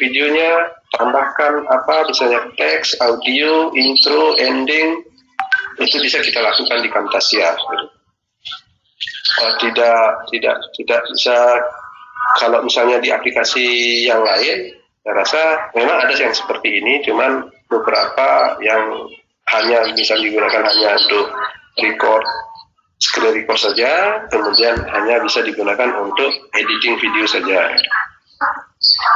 videonya, tambahkan apa misalnya teks, audio, intro, ending, itu bisa kita lakukan di Camtasia. Tidak bisa kalau misalnya di aplikasi yang lain. Saya rasa memang ada yang seperti ini, cuman beberapa yang hanya bisa digunakan hanya untuk screen record saja, kemudian hanya bisa digunakan untuk editing video saja.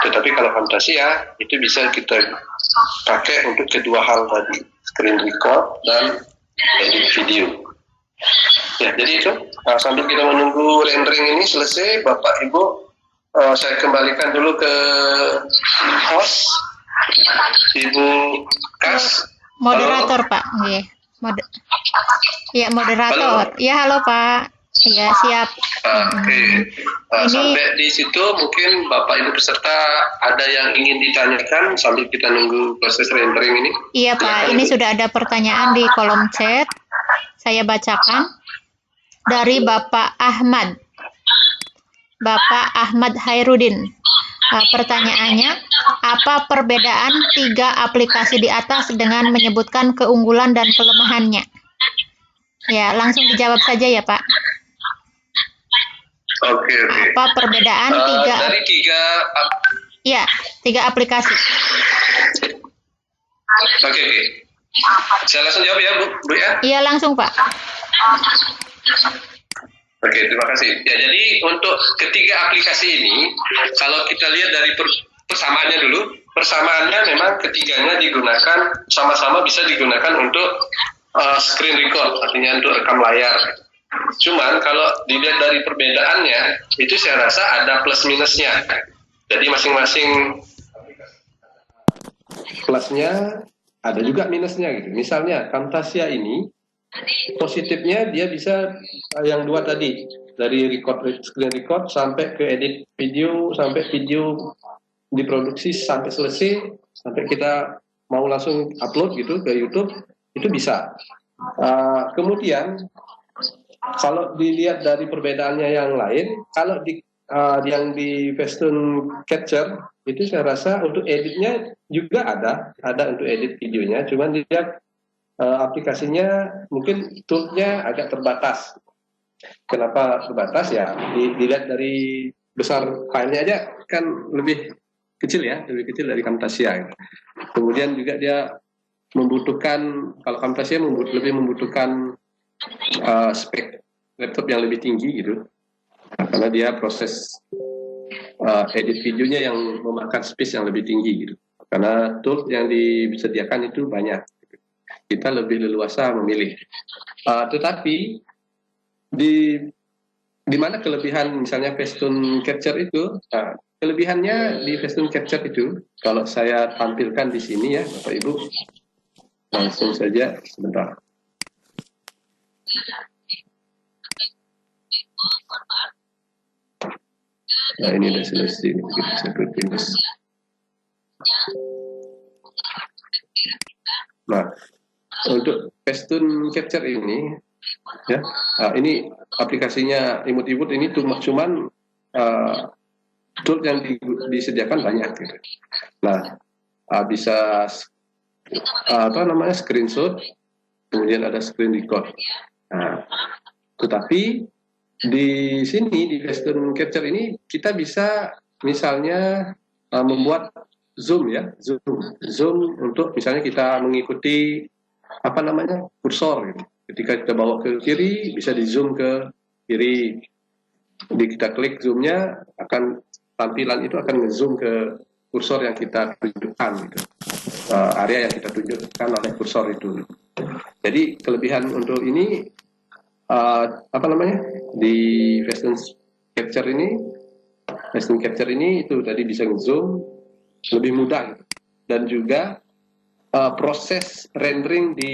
Tetapi kalau Camtasia itu bisa kita pakai untuk kedua hal tadi, screen record dan edit video. Ya, jadi itu sambil kita menunggu rendering ini selesai, Bapak Ibu, saya kembalikan dulu ke host, Ibu Kas. Moderator, halo. Pak. Iya, moderator. Halo. Ya, halo Pak. Ya, siap. Oke. Sampai di situ mungkin Bapak Ibu peserta ada yang ingin ditanyakan sambil kita nunggu proses rendering ini. Iya Pak, ini sudah ada pertanyaan di kolom chat. Saya bacakan dari Bapak Ahmad. Bapak Ahmad Hairudin. Pertanyaannya, apa perbedaan 3 aplikasi di atas dengan menyebutkan keunggulan dan kelemahannya? Ya, langsung dijawab saja ya Pak. Oke. Apa perbedaan 3? Dari 3. Ya, 3 aplikasi. Oke. Saya langsung jawab ya, Bu ya? Iya, langsung Pak. Oke, terima kasih. Ya, jadi untuk ketiga aplikasi ini, kalau kita lihat dari persamaannya dulu, persamaannya memang ketiganya digunakan, sama-sama bisa digunakan untuk screen record, artinya untuk rekam layar. Cuman kalau dilihat dari perbedaannya, itu saya rasa ada plus minusnya. Jadi masing-masing plusnya, ada juga minusnya gitu. Misalnya Camtasia ini, positifnya dia bisa yang 2 tadi, dari screen record sampai ke edit video, sampai video diproduksi sampai selesai, sampai kita mau langsung upload gitu ke YouTube, itu bisa. Kemudian kalau dilihat dari perbedaannya yang lain, kalau yang di Facetune Capture itu saya rasa untuk editnya juga ada untuk edit videonya, cuman dia aplikasinya mungkin toolnya agak terbatas. Kenapa terbatas ya? Dilihat dari besar filenya aja kan lebih kecil ya, lebih kecil dari Camtasia. Kemudian juga dia membutuhkan, kalau Camtasia lebih membutuhkan spek laptop yang lebih tinggi gitu, karena dia proses edit videonya yang memakan space yang lebih tinggi gitu. Karena tool yang disediakan itu banyak. Kita lebih leluasa memilih. Tetapi di mana kelebihan misalnya Facetune Capture itu? Kelebihannya di Facetune Capture itu, kalau saya tampilkan di sini ya, Bapak Ibu, langsung saja sebentar. Nah, ini sudah selesai. Nah, untuk Facetune Capture ini, ya, ini aplikasinya imut-imut ini cuman tool yang disediakan banyak gitu. Nah, bisa screenshot, kemudian ada screen record. Nah, tetapi di sini di Facetune Capture ini kita bisa misalnya membuat zoom ya, zoom untuk misalnya kita mengikuti kursor gitu. Ketika kita bawa ke kiri bisa di zoom ke kiri. Jadi kita klik zoomnya, akan tampilan itu akan nge-zoom ke kursor yang kita tunjukkan gitu. Area yang kita tunjukkan oleh kursor itu. Jadi kelebihan untuk ini di Facetune Capture ini itu tadi bisa nge-zoom lebih mudah gitu. Dan juga proses rendering di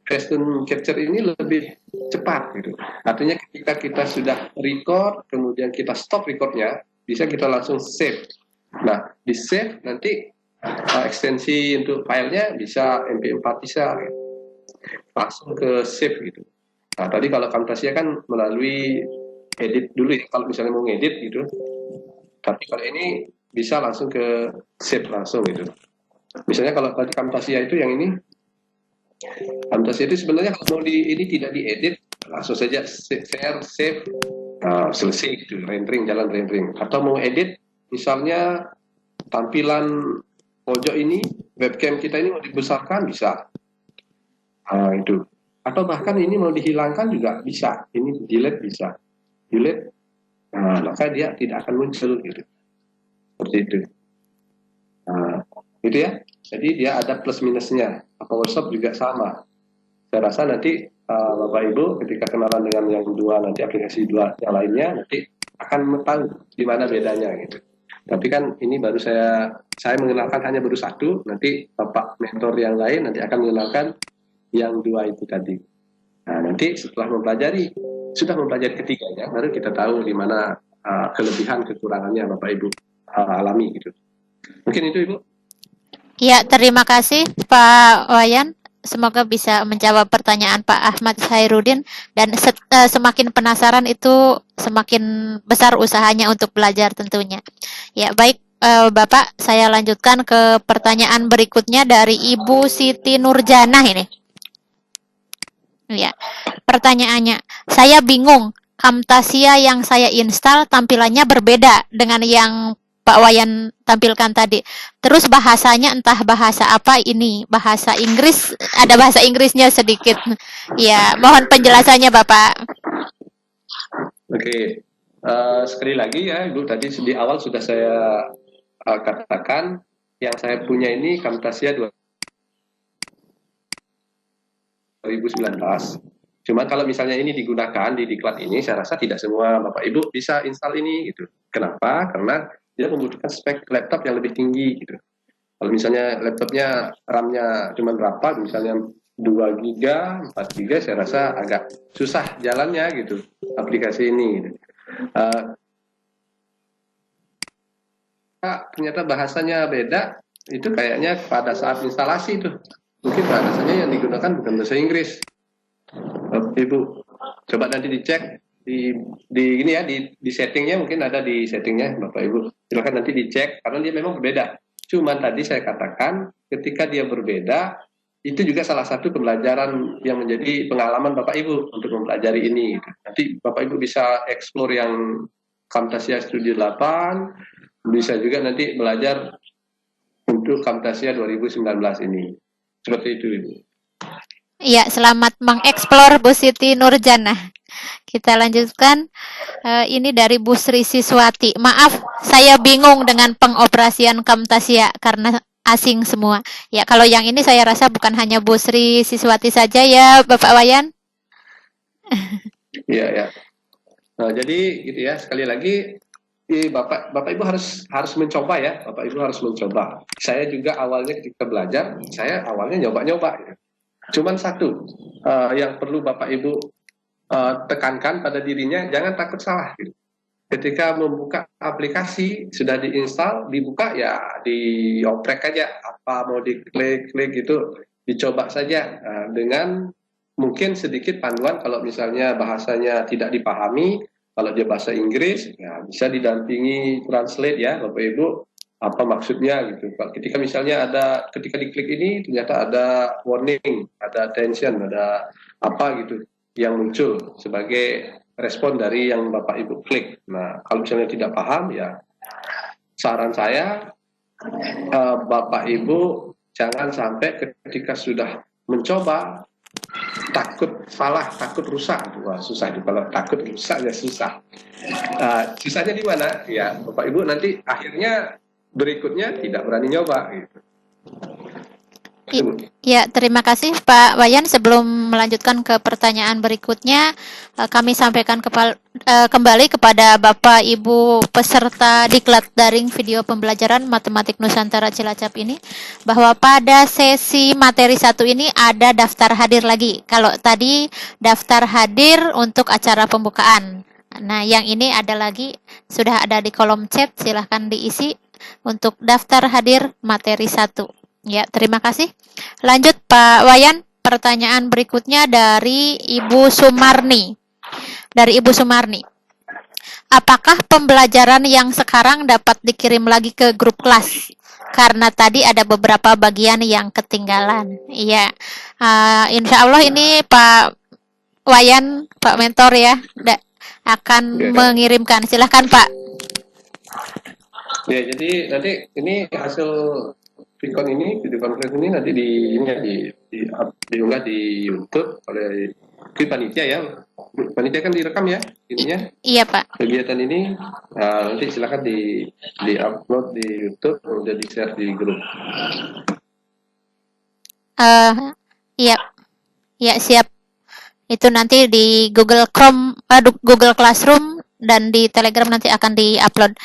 Facetune Capture ini lebih cepat gitu. Artinya ketika kita sudah record, kemudian kita stop recordnya, bisa kita langsung save. Nah, di save nanti ekstensi untuk filenya bisa MP4 bisa gitu. Langsung ke save gitu. Nah, tadi kalau Camtasia kan melalui edit dulu ya, kalau misalnya mau ngedit gitu. Tapi kalau ini bisa langsung ke save langsung gitu. Misalnya kalau tadi Camtasia itu yang ini, Camtasia itu sebenarnya kalau mau ini tidak diedit, langsung saja share, save, selesai gitu, jalan rendering. Atau mau edit, misalnya tampilan pojok ini, webcam kita ini mau dibesarkan, bisa. Itu. Atau bahkan ini mau dihilangkan juga bisa. Ini delete bisa. Delete, maka dia tidak akan muncul gitu. Seperti itu. Gitu ya. Jadi dia ada plus minusnya. PowerShop juga sama. Saya rasa nanti Bapak Ibu ketika kenalan dengan yang dua, nanti aplikasi dua yang lainnya, nanti akan tahu di mana bedanya gitu. Tapi kan ini baru saya mengenalkan hanya baru satu, nanti Bapak mentor yang lain nanti akan mengenalkan yang dua itu tadi. Nah, nanti setelah sudah mempelajari ketiganya, baru kita tahu di mana kelebihan kekurangannya Bapak Ibu alami gitu. Mungkin itu Ibu. Ya, terima kasih Pak Wayan. Semoga bisa menjawab pertanyaan Pak Ahmad Hairudin, dan semakin penasaran itu semakin besar usahanya untuk belajar tentunya. Ya, baik Bapak, saya lanjutkan ke pertanyaan berikutnya dari Ibu Siti Nurjanah ini. Ya, pertanyaannya, saya bingung, Camtasia yang saya install tampilannya berbeda dengan yang Pak Wayan tampilkan tadi. Terus bahasanya entah bahasa apa ini, bahasa Inggris, ada bahasa Inggrisnya sedikit. Ya, mohon penjelasannya Bapak. Oke, sekali lagi ya Ibu, tadi di awal sudah saya katakan, yang saya punya ini Camtasia 2019. Cuman kalau misalnya ini digunakan di diklat ini, saya rasa tidak semua Bapak Ibu bisa install ini gitu. Kenapa? Karena dia membutuhkan spek laptop yang lebih tinggi gitu. Kalau misalnya laptopnya RAM-nya cuma berapa, misalnya 2 GB, 4 GB, saya rasa agak susah jalannya gitu aplikasi ini gitu. Ternyata bahasanya beda, itu kayaknya pada saat instalasi itu mungkin bahasanya yang digunakan bukan bahasa Inggris. Ibu coba nanti dicek di ini ya, di settingnya, mungkin ada di settingnya Bapak Ibu, silakan nanti dicek karena dia memang berbeda. Cuman tadi saya katakan ketika dia berbeda, itu juga salah satu pembelajaran yang menjadi pengalaman Bapak Ibu untuk mempelajari ini. Nanti Bapak Ibu bisa explore yang Camtasia Studio 8, bisa juga nanti belajar untuk Camtasia 2019 ini. Seperti itu Ibu. Iya, selamat mengeksplor Bu Siti Nurjanah. Kita lanjutkan. Ini dari Bu Sri Siswati. Maaf, saya bingung dengan pengoperasian Camtasia karena asing semua. Ya, kalau yang ini saya rasa bukan hanya Bu Sri Siswati saja ya, Bapak Wayan. Iya, ya. Nah, jadi gitu ya, sekali lagi Bapak Ibu harus mencoba ya. Bapak Ibu harus mencoba. Saya juga awalnya ketika belajar, saya awalnya nyoba-nyoba ya. Cuman satu yang perlu Bapak Ibu tekankan pada dirinya, jangan takut salah gitu. Ketika membuka aplikasi, sudah diinstal, dibuka ya dioprek aja, apa mau diklik gitu, dicoba saja dengan mungkin sedikit panduan. Kalau misalnya bahasanya tidak dipahami, kalau dia bahasa Inggris ya bisa didampingi translate ya Bapak Ibu, apa maksudnya gitu. Ketika misalnya ketika diklik ini ternyata ada warning, ada attention, ada apa gitu yang muncul sebagai respon dari yang Bapak Ibu klik. Nah, kalau misalnya tidak paham ya saran saya Bapak Ibu jangan sampai ketika sudah mencoba takut salah, takut rusak. Wah, susah itu kalau takut rusak ya susah. Susahnya di mana? Ya, Bapak Ibu nanti akhirnya berikutnya tidak berani nyoba gitu. Ya, terima kasih Pak Wayan. Sebelum melanjutkan ke pertanyaan berikutnya, kami sampaikan kembali kepada Bapak Ibu peserta diklat daring video pembelajaran Matematik Nusantara Cilacap ini, bahwa pada sesi materi 1 ini ada daftar hadir lagi. Kalau tadi daftar hadir untuk acara pembukaan. Nah, yang ini ada lagi, sudah ada di kolom chat, silahkan diisi untuk daftar hadir materi 1. Ya, terima kasih. Lanjut Pak Wayan, pertanyaan berikutnya dari Ibu Sumarni. Dari Ibu Sumarni. apakah pembelajaran yang sekarang dapat dikirim lagi ke grup kelas? Karena tadi ada beberapa bagian yang ketinggalan. Iya, insya Allah ini Pak Wayan, Pak Mentor ya, akan Ya. mengirimkan. Silahkan Pak. Ya, jadi nanti ini hasil Vicon ini, video conference ini nanti diunggah di YouTube oleh panitia ya. Panitia kan direkam ya ininya. Iya Pak. Kegiatan ini nanti silakan di upload di YouTube, kemudian di share di grup. Iya, ya siap. Itu nanti di Google Chrome, Google Classroom dan di Telegram nanti akan diupload.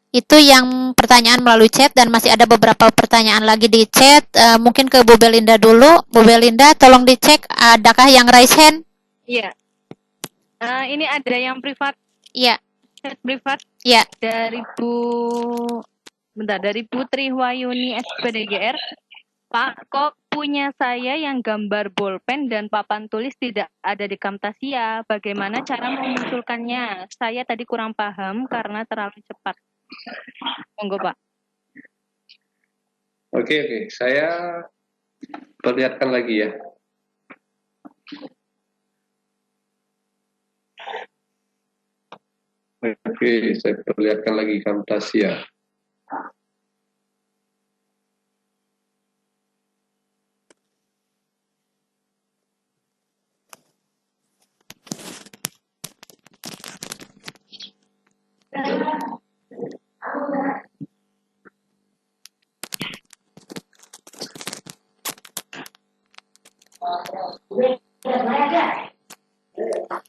Itu yang pertanyaan melalui chat dan masih ada beberapa pertanyaan lagi di chat. Mungkin ke Bu Belinda dulu. Bu Belinda, tolong dicek adakah yang raise hand? Iya. Ini ada yang privat. Iya. Chat privat. Iya. Dari Putri Wayuni SPDGR. Pak, kok punya saya yang gambar bolpen dan papan tulis tidak ada di Camtasia? Bagaimana cara memunculkannya? Saya tadi kurang paham karena terlalu cepat. Monggo, Pak. Oke. Saya perlihatkan lagi ya. Oke, saya perlihatkan lagi Camtasia.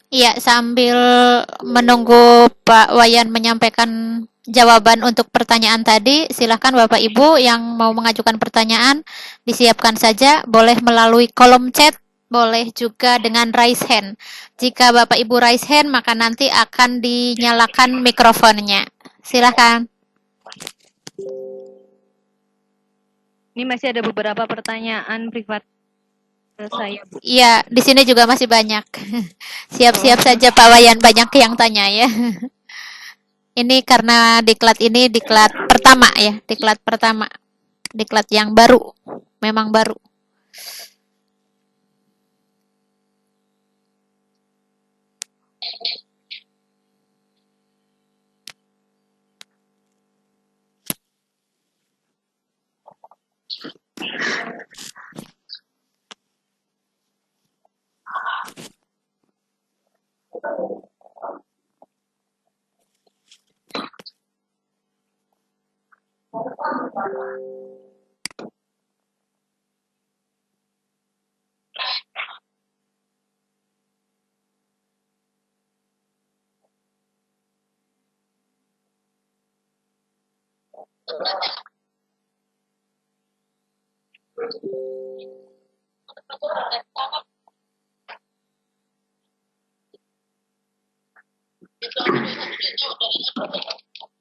Iya, sambil menunggu Pak Wayan menyampaikan jawaban untuk pertanyaan tadi, silakan Bapak Ibu yang mau mengajukan pertanyaan disiapkan saja, boleh melalui kolom chat, boleh juga dengan raise hand. Jika Bapak Ibu raise hand, maka nanti akan dinyalakan mikrofonnya. Silakan. Ini masih ada beberapa pertanyaan privat saya, Bu. Iya, di sini juga masih banyak. Siap-siap saja Pak Wayan, banyak yang tanya ya. Ini karena diklat ini diklat pertama ya, diklat pertama. Diklat yang baru, memang baru.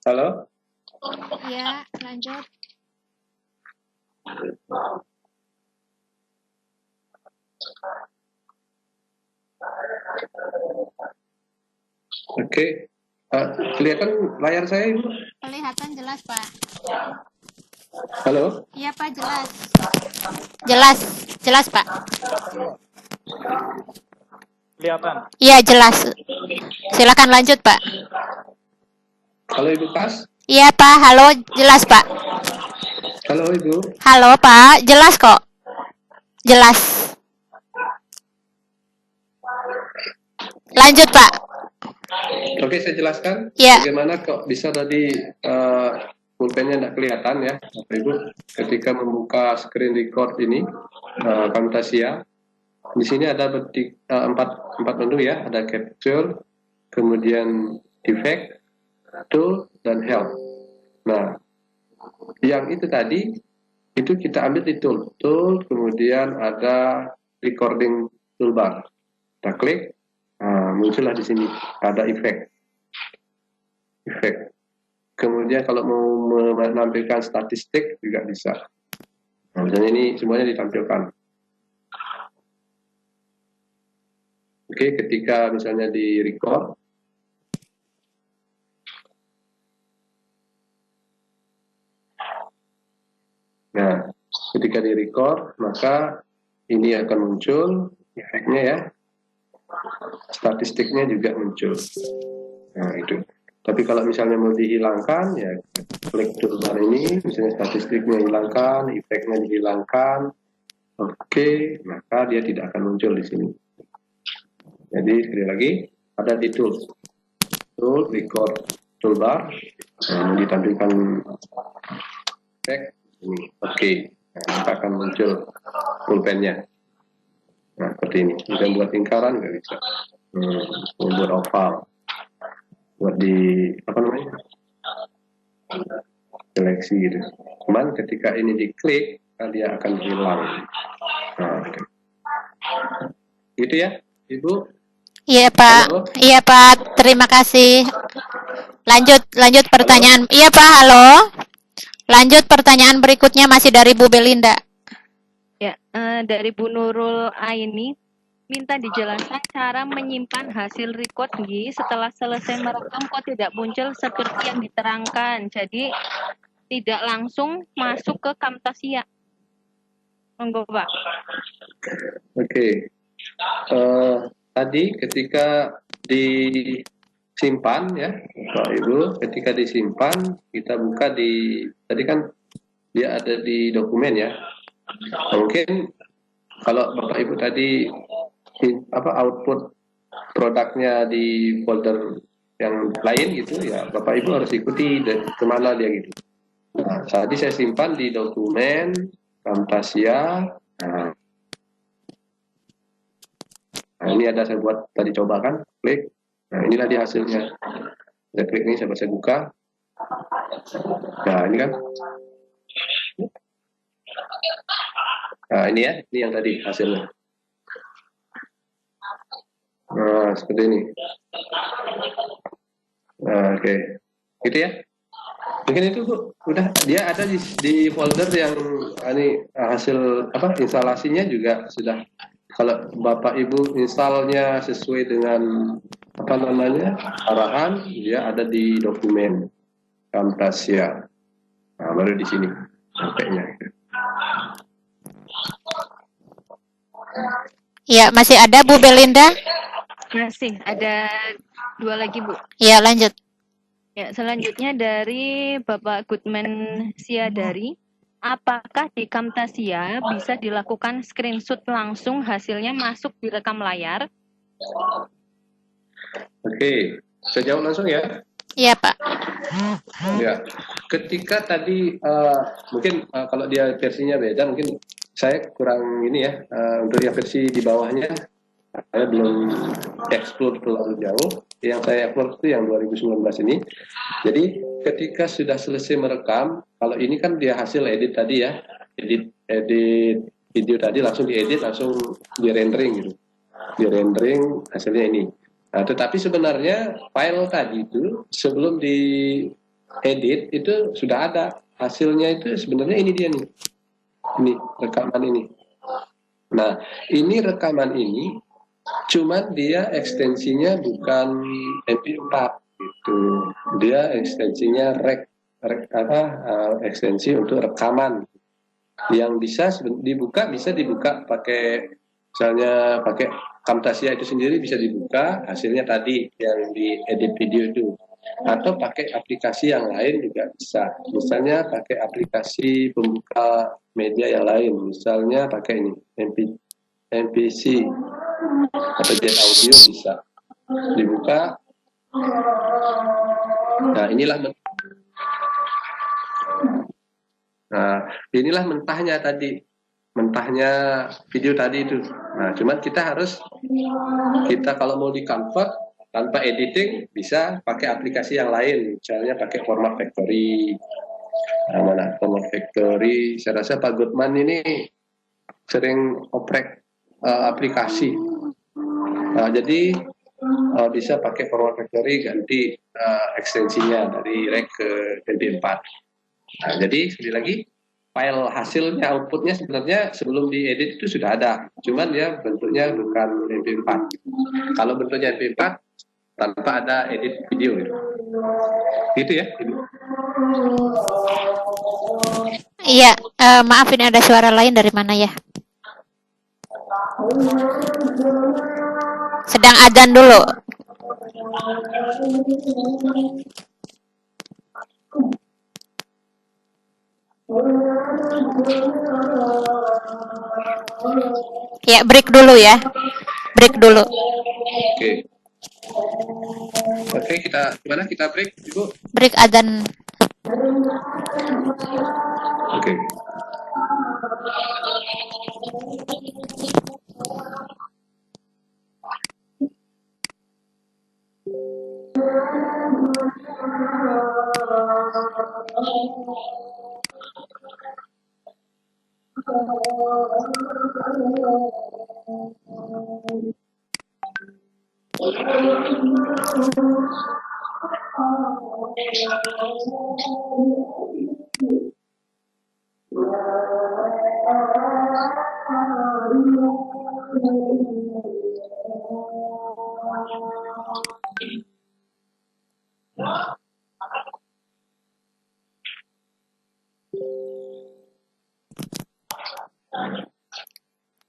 Halo? Ya, lanjut. Oke. Kelihatan layar saya, Ibu? Kelihatan jelas, Pak. Halo? Iya, Pak, jelas. Jelas, jelas, Pak. Kelihatan. Iya, jelas. Silakan lanjut, Pak. Halo, Ibu Pas? Iya, Pak. Halo, jelas, Pak. Halo, Ibu. Halo, Pak. Jelas kok. Jelas. Lanjut, Pak. Oke, saya jelaskan Ya. bagaimana kok bisa tadi pulpennya tidak kelihatan ya, Bapak Ibu. Ketika membuka screen record ini, Camtasia, di sini ada empat menu ya, ada capture, kemudian effect, tool, dan help. Nah, yang itu tadi, itu kita ambil di tool, kemudian ada recording toolbar. Kita klik, muncullah di sini ada efek. Kemudian kalau mau menampilkan statistik juga bisa. Nah, misalnya ini semuanya ditampilkan. Oke, ketika misalnya di record, Nah, ketika di record, maka ini akan muncul efeknya ya, statistiknya juga muncul. Nah, itu. Tapi kalau misalnya mau dihilangkan, ya klik toolbar ini, misalnya statistiknya hilangkan, efeknya dihilangkan, oke, maka dia tidak akan muncul di sini. Jadi sekali lagi, ada di tool record toolbar, ditampilkan efek ini, oke, nah, maka akan muncul pulpennya. Nah, seperti ini. Bisa buat lingkaran nggak bisa. Buat oval, buat di apa namanya, seleksi gitu. Cuman ketika ini diklik, dia akan hilang. Nah, gitu ya, Ibu. Iya Pak. Halo? Iya Pak. Terima kasih. Lanjut pertanyaan. Halo? Iya Pak. Halo. Lanjut pertanyaan berikutnya masih dari Bu Belinda. Ya, dari Bu Nurul Aini, minta dijelaskan cara menyimpan hasil record setelah selesai merekam kok tidak muncul seperti yang diterangkan. Jadi tidak langsung masuk ke Camtasia. Monggo Pak. Oke. Tadi ketika disimpan ya, Bapak Ibu, ketika disimpan kita buka di, tadi kan dia ada di dokumen ya. Mungkin kalau Bapak Ibu tadi output produknya di folder yang lain gitu ya, Bapak Ibu harus ikuti kemana dia gitu. Nah, tadi saya simpan di dokumen Camtasia. Nah, ini ada saya buat tadi, coba kan, klik. Nah, inilah dia hasilnya. Saya klik ini, saya buka. Nah, ini kan. Nah, ini ya, ini yang tadi hasilnya. Nah, seperti ini. Nah, oke. Gitu ya. Mungkin itu Bu, udah dia ada di folder yang ini hasil instalasinya juga sudah. Kalau Bapak Ibu instalnya sesuai dengan arahan, dia ada di dokumen Camtasia. Nah, baru di sini sampainya. Ya, masih ada Bu Belinda? Masih ada 2 lagi Bu. Ya, lanjut. Ya, selanjutnya dari Bapak Goodman Siadari. Apakah di Camtasia bisa dilakukan screenshot langsung hasilnya masuk di rekam layar? Oke, saya jawab langsung ya. Iya Pak. Ya, ketika tadi mungkin kalau dia versinya beda, mungkin saya kurang ini ya, untuk yang versi di bawahnya saya belum explore terlalu jauh. Yang saya upload itu yang 2019 ini. Jadi ketika sudah selesai merekam, kalau ini kan dia hasil edit tadi ya, edit video tadi langsung diedit, langsung di rendering gitu, di rendering hasilnya ini. Nah, tetapi sebenarnya file tadi itu sebelum diedit itu sudah ada hasilnya, itu sebenarnya ini dia nih, ini rekaman ini. Nah, ini rekaman ini cuman dia ekstensinya bukan MP4 gitu. Dia ekstensinya ekstensi untuk rekaman yang bisa dibuka pakai, misalnya pakai Camtasia itu sendiri bisa dibuka hasilnya tadi yang di edit video itu, atau pakai aplikasi yang lain juga bisa. Misalnya pakai aplikasi pembuka media yang lain, misalnya pakai ini MPC atau Jet Audio bisa dibuka. Nah, inilah mentahnya tadi, mentahnya video tadi itu. Nah, cuman kita kalau mau di convert tanpa editing bisa pakai aplikasi yang lain, misalnya pakai Format Factory. Nah, mana Format Factory? Saya rasa Pak Goodman ini sering oprek aplikasi. Nah, jadi bisa pakai Format Factory, ganti ekstensinya dari rec ke MP4. Nah, jadi sekali lagi file hasilnya, outputnya sebenarnya sebelum diedit itu sudah ada, cuman ya bentuknya bukan MP4. Kalau bentuknya MP4 tanpa ada edit video gitu ya, Ibu. Iya, Maaf, ini ada suara lain dari mana ya? Sedang adzan dulu. Ya, break dulu ya. Break dulu. Oke. Oke, kita break, Ibu. Break adzan. Oke.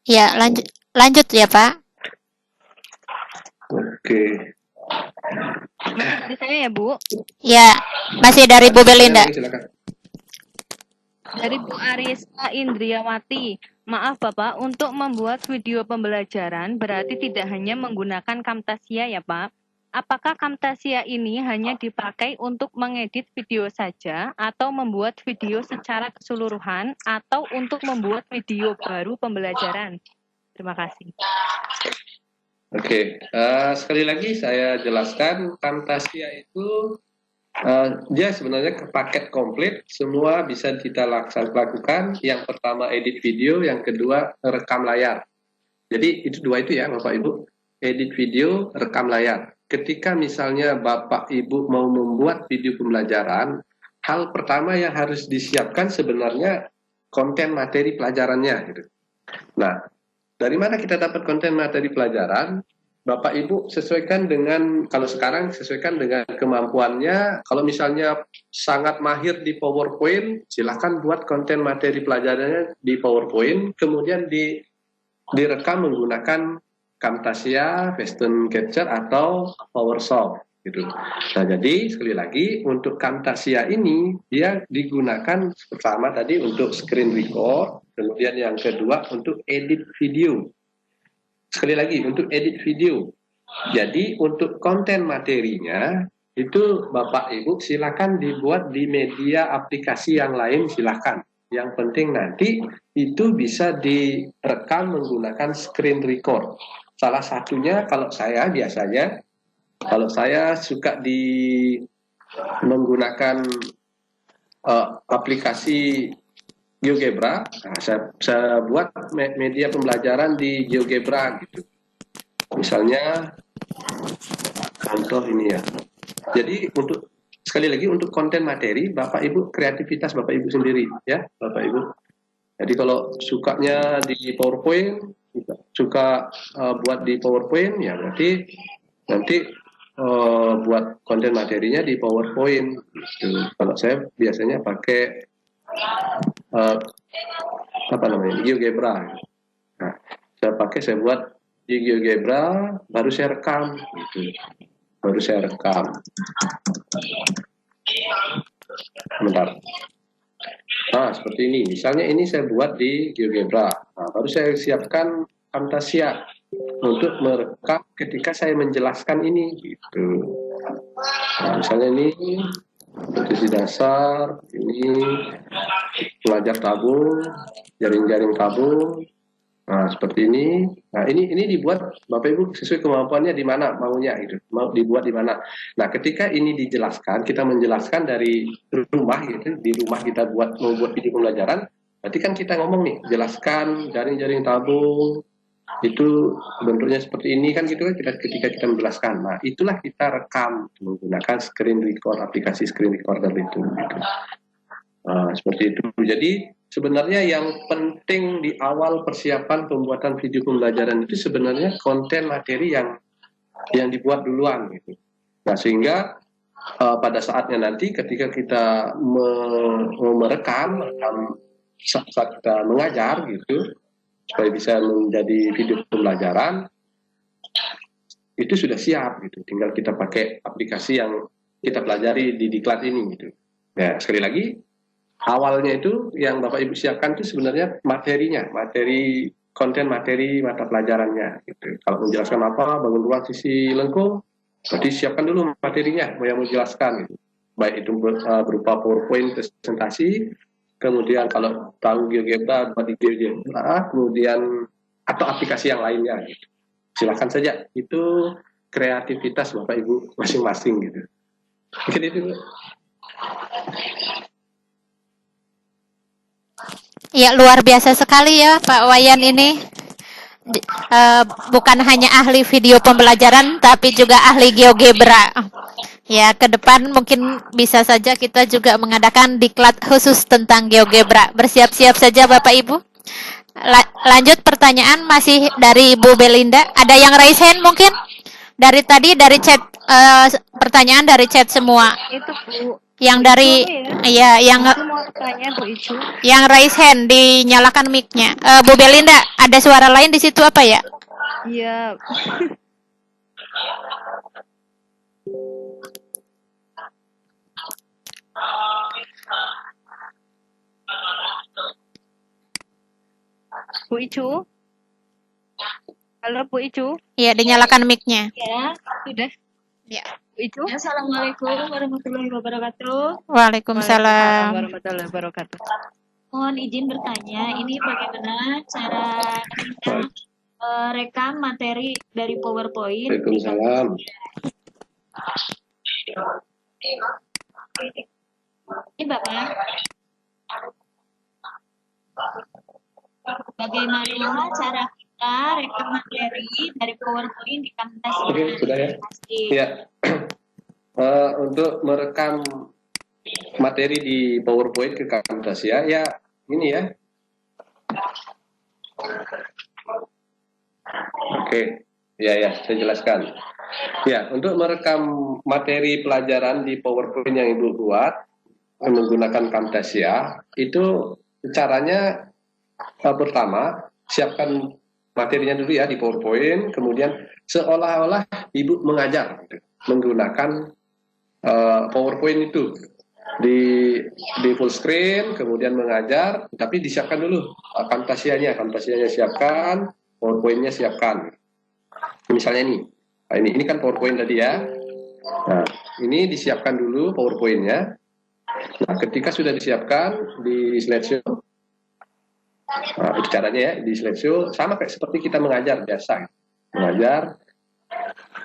Ya, lanjut ya, Pak. Oke. Dari saya ya, Bu. Ya, masih dari Bu Belinda. Silakan. Dari Bu Arisa Indriawati. Maaf Bapak, untuk membuat video pembelajaran berarti tidak hanya menggunakan Camtasia ya Pak. Apakah Camtasia ini hanya dipakai untuk mengedit video saja atau membuat video secara keseluruhan atau untuk membuat video baru pembelajaran? Terima kasih. Oke, sekali lagi saya jelaskan, Camtasia itu dia sebenarnya paket komplit, semua bisa kita lakukan. Yang pertama edit video, yang kedua rekam layar. Jadi itu dua itu ya Bapak Ibu, edit video, rekam layar. Ketika misalnya Bapak Ibu mau membuat video pembelajaran, hal pertama yang harus disiapkan sebenarnya konten materi pelajarannya gitu. Nah, dari mana kita dapat konten materi pelajaran? Bapak Ibu sesuaikan dengan, kalau sekarang sesuaikan dengan kemampuannya. Kalau misalnya sangat mahir di PowerPoint, silakan buat konten materi pelajarannya di PowerPoint, kemudian direkam menggunakan Camtasia, Western Capture atau PowerShop gitu. Nah, jadi sekali lagi untuk Camtasia ini dia digunakan pertama tadi untuk screen record, kemudian yang kedua untuk edit video. Sekali lagi untuk edit video. Jadi untuk konten materinya itu Bapak Ibu silakan dibuat di media aplikasi yang lain, silakan. Yang penting nanti itu bisa direkam menggunakan screen record. Salah satunya kalau saya biasanya, kalau saya suka menggunakan aplikasi GeoGebra, nah, saya buat media pembelajaran di GeoGebra gitu. Misalnya contoh ini ya. Jadi untuk sekali lagi untuk konten materi Bapak Ibu kreativitas Bapak Ibu sendiri ya Bapak Ibu. Jadi kalau sukanya di PowerPoint, suka buat di PowerPoint ya berarti nanti buat konten materinya di PowerPoint. Gitu. Kalau saya biasanya pakai apa namanya GeoGebra. Nah, saya buat di GeoGebra, baru saya rekam, gitu. Baru saya rekam. Bentar. Nah, seperti ini. Misalnya ini saya buat di GeoGebra. Nah, baru saya siapkan Camtasia untuk merekam ketika saya menjelaskan ini, gitu. Nah, misalnya ini posisi dasar, ini pelajar tabung, jaring-jaring tabung. Nah, seperti ini. Nah, ini dibuat Bapak Ibu sesuai kemampuannya di mana maunya gitu. Mau dibuat di mana. Nah, ketika ini dijelaskan, kita menjelaskan dari rumah gitu, di rumah kita mau buat video pembelajaran, berarti kan kita ngomong nih, jelaskan jaring-jaring tabung itu bentuknya seperti ini kan gitu kan ketika kita menjelaskan. Nah, itulah kita rekam menggunakan screen record, aplikasi screen recorder itu gitu. Nah, seperti itu. Jadi sebenarnya yang penting di awal persiapan pembuatan video pembelajaran itu sebenarnya konten materi yang dibuat duluan gitu. Nah, sehingga pada saatnya nanti ketika kita merekam saat kita mengajar gitu, supaya bisa menjadi video pembelajaran, itu sudah siap gitu. Tinggal kita pakai aplikasi yang kita pelajari di diklat ini gitu. Nah, sekali lagi, awalnya itu yang Bapak Ibu siapkan itu sebenarnya materinya, konten materi mata pelajarannya gitu. Kalau menjelaskan apa, bangun ruang sisi lengkung, berarti siapkan dulu materinya yang menjelaskan gitu. Baik itu berupa PowerPoint presentasi, kemudian kalau tahu GeoGebra, buat di GeoGebra, kemudian atau aplikasi yang lainnya gitu. Silakan saja, itu kreativitas Bapak Ibu masing-masing gitu. Mungkin itu. Ya, luar biasa sekali ya Pak Wayan ini. Bukan hanya ahli video pembelajaran, tapi juga ahli GeoGebra. Ya, ke depan mungkin bisa saja kita juga mengadakan diklat khusus tentang GeoGebra. Bersiap-siap saja Bapak Ibu. Lanjut pertanyaan masih dari Ibu Belinda. Ada yang raise hand mungkin? Dari tadi dari chat, pertanyaan dari chat semua. Itu Bu. Yang dari ya, yang Aku mau tanya Bu Icu. yang raise hand dinyalakan mic-nya. Bu Belinda, ada suara lain di situ apa ya? Iya. Bu Icu. Halo Bu Icu. Iya, dinyalakan mic-nya. Ya, sudah. Ya. Bu Icu. Assalamualaikum warahmatullahi wabarakatuh. Waalaikumsalam. Warahmatullahi wabarakatuh. Mohon izin bertanya, ini bagaimana cara kita rekam materi dari PowerPoint? Waalaikumsalam. Ini Bapak, bagaimana cara kita rekam materi dari PowerPoint di Camtasia? Oke, sudah ya. Ya. Untuk merekam materi di PowerPoint ke Camtasia, ya ini ya. Oke, ya, saya jelaskan. Ya, untuk merekam materi pelajaran di PowerPoint yang Ibu buat menggunakan Camtasia, itu caranya pertama, siapkan materinya dulu ya di PowerPoint, kemudian seolah-olah Ibu mengajar menggunakan PowerPoint itu di full screen, kemudian mengajar, tapi disiapkan dulu Camtasianya siapkan, PowerPoint-nya siapkan. Misalnya ini kan PowerPoint tadi ya. Nah, ini disiapkan dulu PowerPoint-nya. Nah, ketika sudah disiapkan di slideshow, nah, itu caranya ya, di slideshow sama kayak seperti kita mengajar biasa, mengajar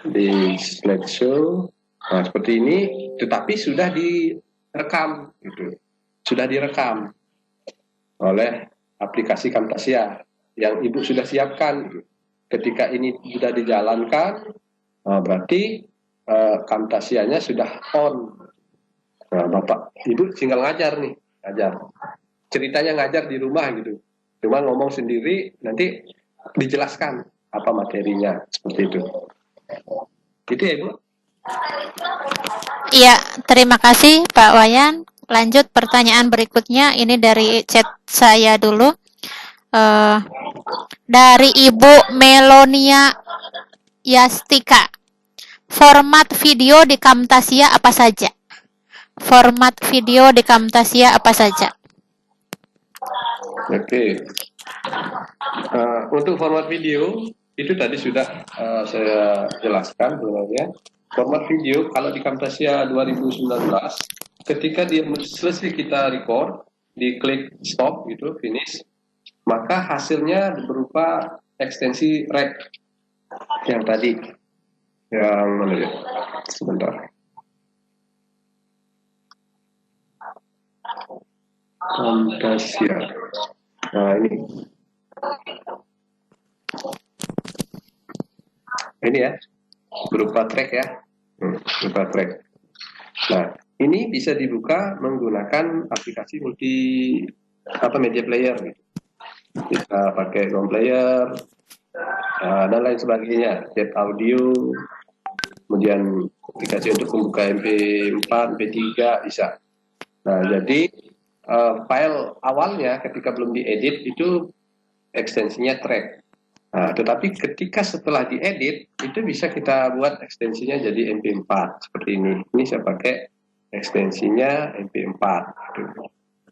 di slideshow. Nah, seperti ini, tetapi sudah direkam, gitu. Sudah direkam oleh aplikasi Camtasia yang Ibu sudah siapkan. Gitu. Ketika ini sudah dijalankan, berarti Camtasianya sudah on. Nah, Bapak, Ibu tinggal ngajar nih, ceritanya ngajar di rumah gitu. Cuma ngomong sendiri, nanti dijelaskan apa materinya, seperti itu. Gitu ya, Ibu? Iya, terima kasih Pak Wayan. Lanjut pertanyaan berikutnya, ini dari chat saya dulu. Dari Ibu Melonia Yastika. Format video di Camtasia apa saja? Format video di Camtasia apa saja? Oke. Untuk format video, itu tadi sudah saya jelaskan sebenarnya. Format video kalau di Camtasia 2019, ketika dia selesai kita record, diklik stop gitu, finish, maka hasilnya berupa ekstensi rec yang tadi, yang mana ya? Sebentar. Camtasia. Nah, ini ya, berupa track ya, berupa track. Nah, ini bisa dibuka menggunakan aplikasi media player. Kita pakai Chrome player dan lain sebagainya, chat audio, kemudian aplikasi untuk membuka MP4, MP3 bisa. Nah, jadi file awalnya ketika belum diedit itu ekstensinya track. Nah, tetapi ketika setelah diedit itu bisa kita buat ekstensinya jadi MP4 seperti ini. Ini saya pakai ekstensinya MP4.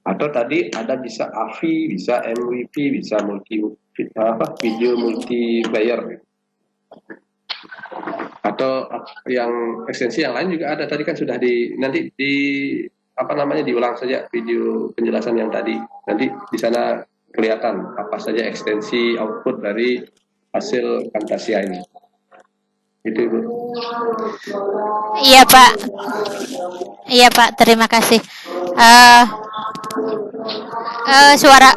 Atau tadi ada bisa AVI, bisa MVP, bisa video multiplayer. Atau yang ekstensi yang lain juga ada. Tadi kan sudah nanti diulang saja video penjelasan yang tadi. Nanti di sana kelihatan apa saja ekstensi output dari hasil Camtasia ini. Itu Ibu. Iya Pak. Iya Pak, terima kasih. Suara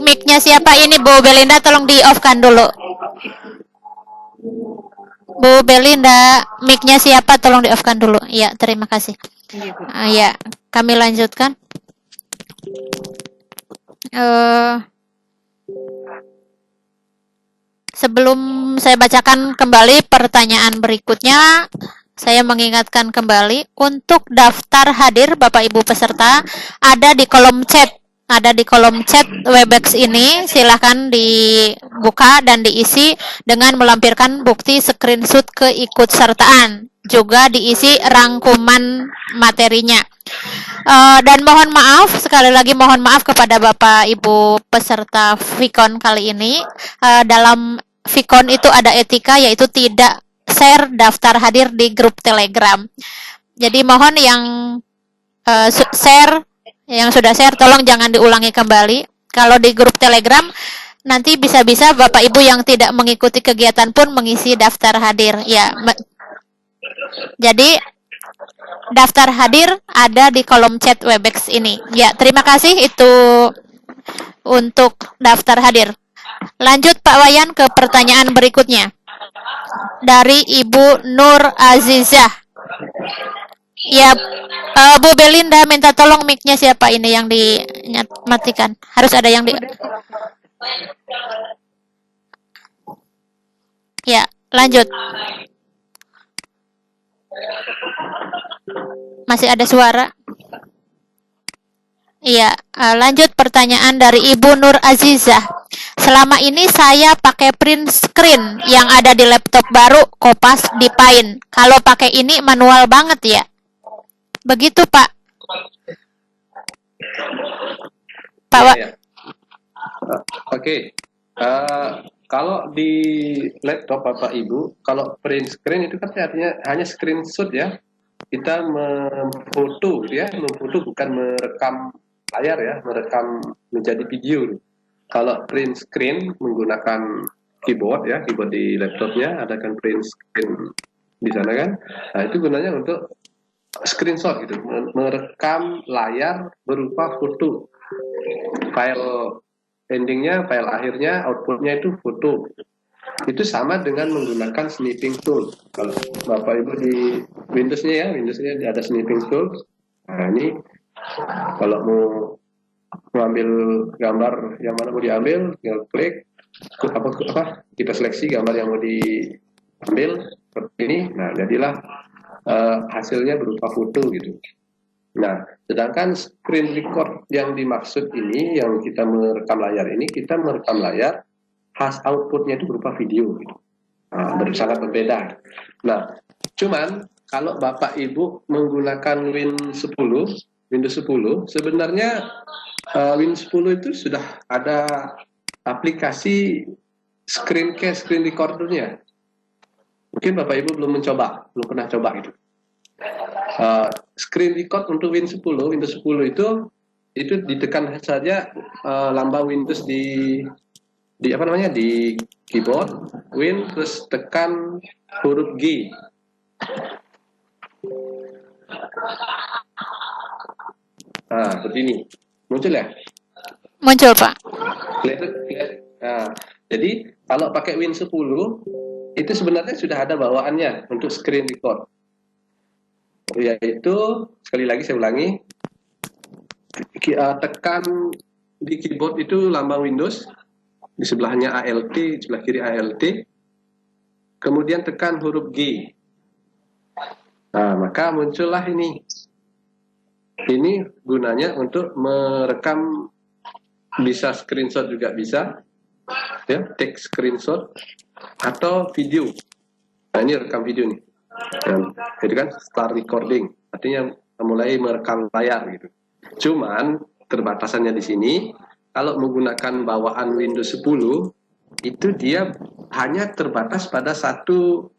mic-nya siapa ini Bu Belinda, tolong di off kan dulu. Bu Belinda, mic-nya siapa, tolong di off kan dulu. Iya, terima kasih. Iya, kami lanjutkan. Sebelum saya bacakan kembali pertanyaan berikutnya, saya mengingatkan kembali untuk daftar hadir Bapak Ibu peserta ada di kolom chat. Ada di kolom chat Webex ini, silahkan dibuka dan diisi dengan melampirkan bukti screenshot keikutsertaan. Juga diisi rangkuman materinya. Dan mohon maaf, sekali lagi mohon maaf kepada Bapak Ibu peserta Vicon kali ini. Dalam Vicon itu ada etika, yaitu tidak share daftar hadir di grup Telegram. Jadi mohon yang yang sudah share tolong jangan diulangi kembali. Kalau di grup Telegram nanti bisa-bisa Bapak Ibu yang tidak mengikuti kegiatan pun mengisi daftar hadir. Ya. Jadi daftar hadir ada di kolom chat Webex ini. Ya, terima kasih itu untuk daftar hadir. Lanjut Pak Wayan ke pertanyaan berikutnya. Dari Ibu Nur Azizah. Ya, Bu Belinda minta tolong mic-nya siapa ini yang dimatikan. Harus ada yang di... Ya, lanjut. Masih ada suara? Iya, lanjut pertanyaan dari Ibu Nur Azizah. Selama ini saya pakai print screen yang ada di laptop baru Kopas di Paint. Kalau pakai ini manual banget ya? Begitu Pak. Pak. Ya. Oke. Kalau di laptop Bapak Ibu, kalau print screen itu kan artinya hanya screenshot ya. Kita memfoto ya, memfoto bukan merekam layar ya, merekam menjadi video. Kalau print screen menggunakan keyboard ya, keyboard di laptopnya ada kan print screen di sana kan. Nah, itu gunanya untuk screenshot gitu, merekam layar berupa foto. File endingnya, file akhirnya, outputnya itu foto. Itu sama dengan menggunakan snipping tool. Kalau Bapak Ibu di Windowsnya ada snipping tool. Nah ini kalau mau mengambil gambar yang mana mau diambil, tinggal klik kita seleksi gambar yang mau diambil seperti ini. Nah jadilah hasilnya berupa foto gitu. Nah, sedangkan screen record yang dimaksud ini, yang kita merekam layar ini, kita merekam layar, outputnya itu berupa video gitu. Nah, sangat berbeda. Nah, cuman kalau Bapak Ibu menggunakan Windows 10, sebenarnya Windows 10 itu sudah ada aplikasi screencast, screen recordernya. Mungkin Bapak Ibu belum pernah coba gitu. Screen record untuk Windows 10 itu ditekan saja lambang Windows di keyboard, Win terus tekan huruf G. Nah, seperti ini. Muncul ya? Muncul, Pak. Nah, jadi kalau pakai Win 10 itu sebenarnya sudah ada bawaannya untuk screen record. Yaitu, sekali lagi saya ulangi, tekan di keyboard itu lambang Windows, di sebelahnya ALT, di sebelah kiri ALT, kemudian tekan huruf G. Nah, maka muncullah ini Ini gunanya untuk merekam, bisa screenshot juga bisa, ya, take screenshot atau video. Nah ini rekam video nih. Jadi kan start recording, artinya mulai merekam layar gitu. Cuman keterbatasannya di sini, kalau menggunakan bawaan Windows 10 itu dia hanya terbatas pada satu,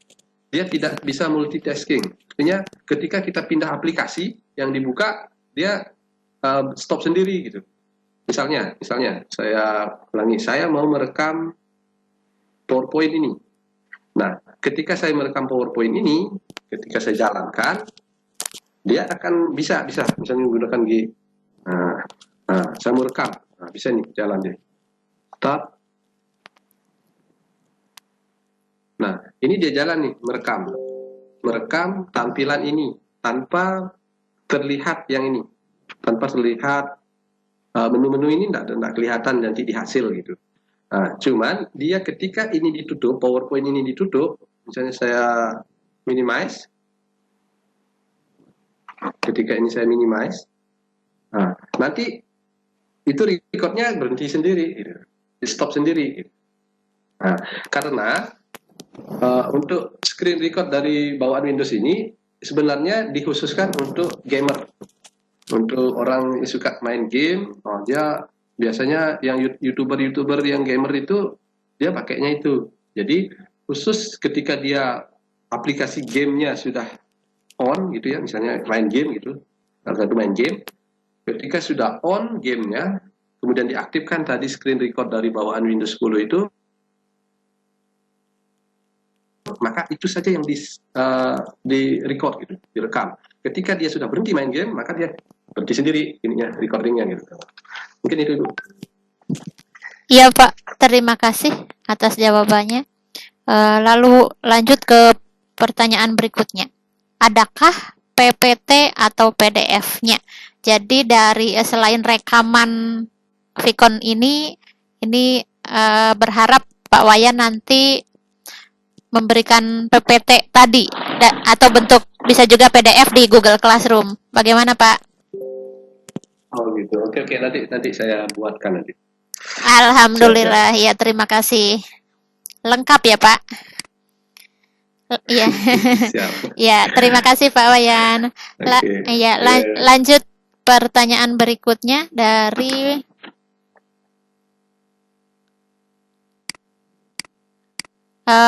dia tidak bisa multitasking. Artinya ketika kita pindah aplikasi yang dibuka, dia stop sendiri gitu. Misalnya saya ulangi, saya mau merekam PowerPoint ini. Nah, ketika saya merekam PowerPoint ini, ketika saya jalankan, dia akan bisa misalnya menggunakan G. Saya mau rekam, bisa nih jalan deh. Start. Nah, ini dia jalan nih, merekam tampilan ini tanpa terlihat yang ini, tanpa terlihat menu-menu ini tidak kelihatan nanti di hasil gitu. Nah, cuman dia ketika ini ditutup, PowerPoint ini ditutup, misalnya saya minimize, ketika ini saya minimize, nanti itu recordnya berhenti sendiri, gitu. Di stop sendiri. Gitu. Nah, karena untuk screen record dari bawaan Windows ini sebenarnya dikhususkan untuk gamer, untuk orang yang suka main game. Dia biasanya yang youtuber yang gamer itu dia pakainya itu. Jadi khusus ketika dia aplikasi gamenya sudah on gitu ya, misalnya main game gitu, salah satu main game, ketika sudah on gamenya, kemudian diaktifkan tadi screen record dari bawaan Windows 10 itu, maka itu saja yang di record gitu, direkam. Ketika dia sudah berhenti main game, maka dia berhenti sendiri ininya, recordingnya gitu. Mungkin itu dulu. Iya Pak, terima kasih atas jawabannya. Lalu lanjut ke pertanyaan berikutnya. Adakah PPT atau PDF-nya? Jadi dari selain rekaman Vicon ini berharap Pak Wayan nanti memberikan PPT tadi atau bentuk bisa juga PDF di Google Classroom. Bagaimana Pak? Oh gitu. Oke nanti saya buatkan nanti. Alhamdulillah, ya terima kasih. Lengkap ya Pak? Iya. Ya, terima kasih Pak Wayan. Lanjut pertanyaan berikutnya dari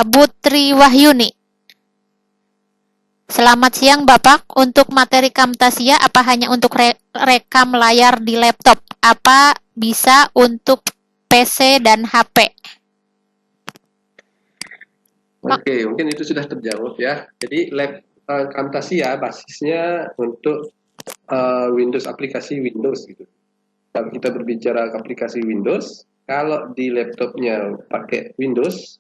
Putri Wahyuni. Selamat siang Bapak, untuk materi Camtasia apa hanya untuk rekam layar di laptop? Apa bisa untuk PC dan HP? Oke, mungkin itu sudah terjawab ya. Jadi Camtasia basisnya untuk Windows, aplikasi Windows gitu. Kalau kita berbicara aplikasi Windows, kalau di laptopnya pakai Windows,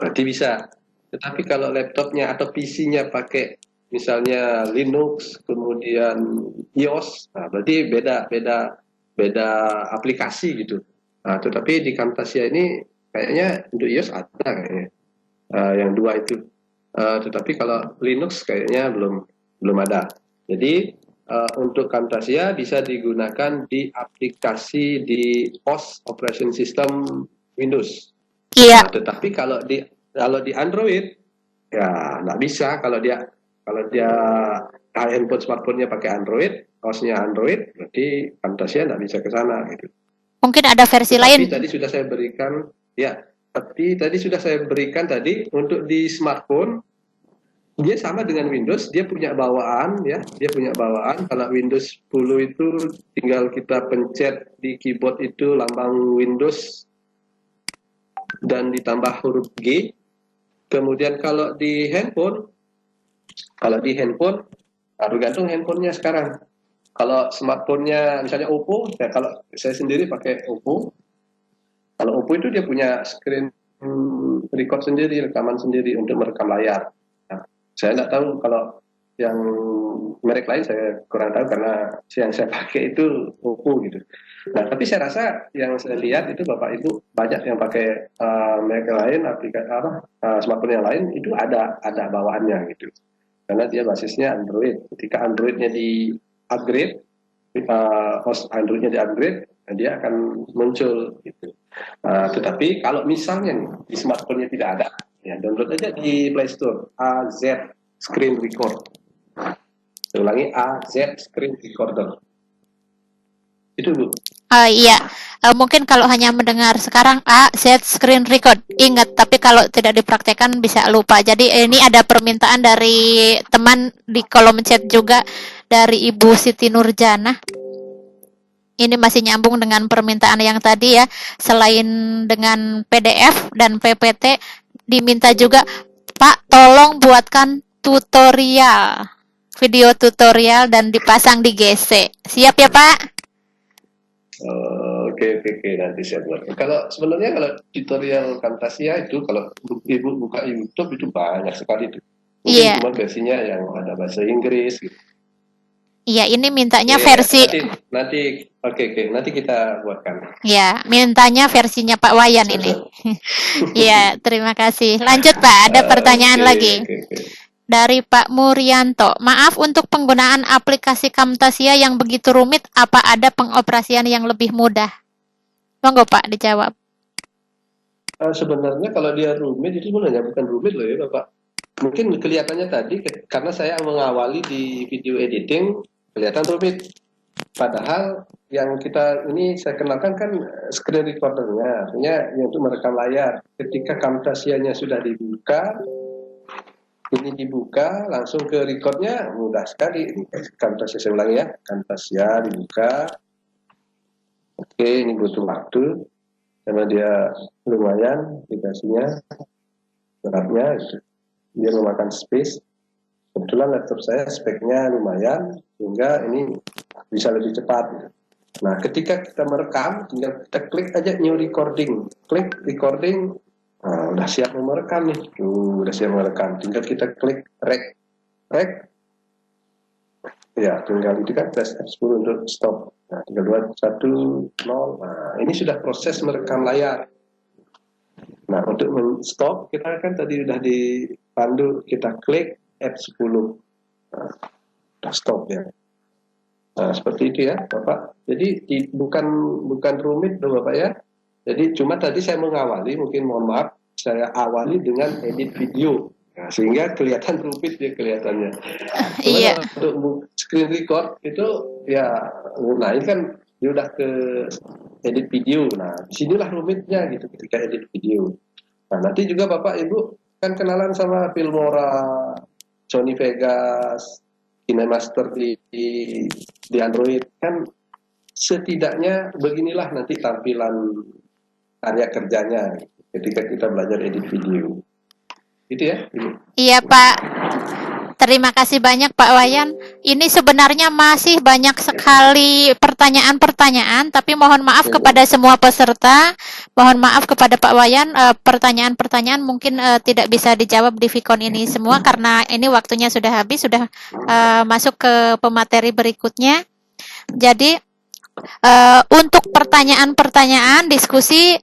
berarti bisa. Tetapi kalau laptopnya atau PC-nya pakai misalnya Linux, kemudian iOS, berarti beda aplikasi gitu. Tetapi di Camtasia ini kayaknya untuk iOS ada kayaknya. Yang dua itu. Tetapi kalau Linux kayaknya belum ada. Jadi untuk Camtasia bisa digunakan di aplikasi di OS, Operation System Windows. Iya. Tetapi kalau di Android ya nggak bisa. Kalau dia handphone smartphone-nya pakai Android, OS-nya Android, berarti Camtasia nggak bisa ke sana gitu. Mungkin ada versi lain. Tadi sudah saya berikan tadi untuk di smartphone dia sama dengan Windows, dia punya bawaan ya, kalau Windows 10 itu tinggal kita pencet di keyboard itu lambang Windows dan ditambah huruf G. Kemudian kalau di handphone tergantung handphonenya sekarang. Kalau smartphone-nya misalnya Oppo, kalau saya sendiri pakai Oppo. Kalau Oppo itu dia punya screen record sendiri, rekaman sendiri untuk merekam layar. Nah, saya tidak tahu kalau yang merek lain, saya kurang tahu karena yang saya pakai itu Oppo gitu. Nah, tapi saya rasa yang saya lihat itu Bapak Ibu banyak yang pakai merek lain, aplikasi smartphone yang lain itu ada bawaannya gitu. Karena dia basisnya Android. Ketika Androidnya di upgrade, host Androidnya di-upgrade, dia akan muncul gitu. Tetapi kalau misalnya nih, di smartphone-nya tidak ada, ya download aja di Play Store AZ Screen Record. Saya ulangi, AZ Screen Recorder. Itu Bu. Iya, mungkin kalau hanya mendengar sekarang Z screen record, ingat, tapi kalau tidak dipraktekkan bisa lupa. Jadi ini ada permintaan dari teman di kolom chat juga, dari Ibu Siti Nurjana. Ini masih nyambung dengan permintaan yang tadi ya. Selain dengan PDF dan PPT, diminta juga, Pak, tolong buatkan tutorial, video tutorial dan dipasang di GC. Siap ya Pak? Oke, nanti saya buat. Kalau sebenarnya kalau tutorial Camtasia itu kalau Ibu buka YouTube itu banyak sekali itu. Mungkin Iya. cuma versinya yang ada bahasa Inggris gitu. Iya, ini mintanya versi. Nanti kita buatkan. Ya, mintanya versinya Pak Wayan ini. Iya, terima kasih. Lanjut Pak, ada pertanyaan lagi. Dari Pak Murianto, maaf, untuk penggunaan aplikasi Camtasia yang begitu rumit, apa ada pengoperasian yang lebih mudah? Monggo Pak, dijawab. Sebenarnya kalau dia rumit itu sebenarnya bukan rumit loh ya Bapak. Mungkin kelihatannya tadi karena saya mengawali di video editing kelihatan rumit. Padahal yang kita ini saya kenalkan kan screen recordernya, artinya yang untuk merekam layar. Ketika Camtasia-nya sudah dibuka, ini dibuka langsung ke recordnya mudah sekali. Camtasia saya ulangi ya, Camtasia dibuka. Oke, ini butuh waktu karena dia lumayan aplikasinya, beratnya dia memakan space. Kebetulan laptop saya speknya lumayan sehingga ini bisa lebih cepat. Nah, ketika kita merekam, tinggal kita klik aja new recording, klik recording. Nah, udah siap merekam nih. Udah siap merekam. Tinggal kita klik rec. Ya, tinggal itu kan press F10 untuk stop. Nah, tinggal 2, 1, 0. Nah, ini sudah proses merekam layar. Nah, untuk stop kita kan tadi udah dipandu, kita klik F10. Nah, udah stop ya. Nah, seperti itu ya, Bapak. Jadi bukan rumit loh Bapak ya. Jadi cuma tadi saya mengawali, mungkin mohon maaf, saya awali dengan edit video. Nah, sehingga kelihatan rumit ya kelihatannya. Iya. Untuk screen record itu ya, nah ini kan dia udah ke edit video. Nah, disinilah rumitnya gitu ketika edit video. Nah, nanti juga Bapak Ibu kan kenalan sama Filmora, Sony Vegas, KineMaster di Android kan, setidaknya beginilah nanti tampilan karya kerjanya ketika kita belajar edit video. Gitu ya, Ibu. Iya Pak, terima kasih banyak Pak Wayan. Ini sebenarnya masih banyak sekali pertanyaan-pertanyaan, tapi mohon maaf kepada semua peserta, mohon maaf kepada Pak Wayan, pertanyaan-pertanyaan mungkin tidak bisa dijawab di Vicon ini semua karena ini waktunya sudah habis, sudah masuk ke pemateri berikutnya. Jadi untuk pertanyaan-pertanyaan diskusi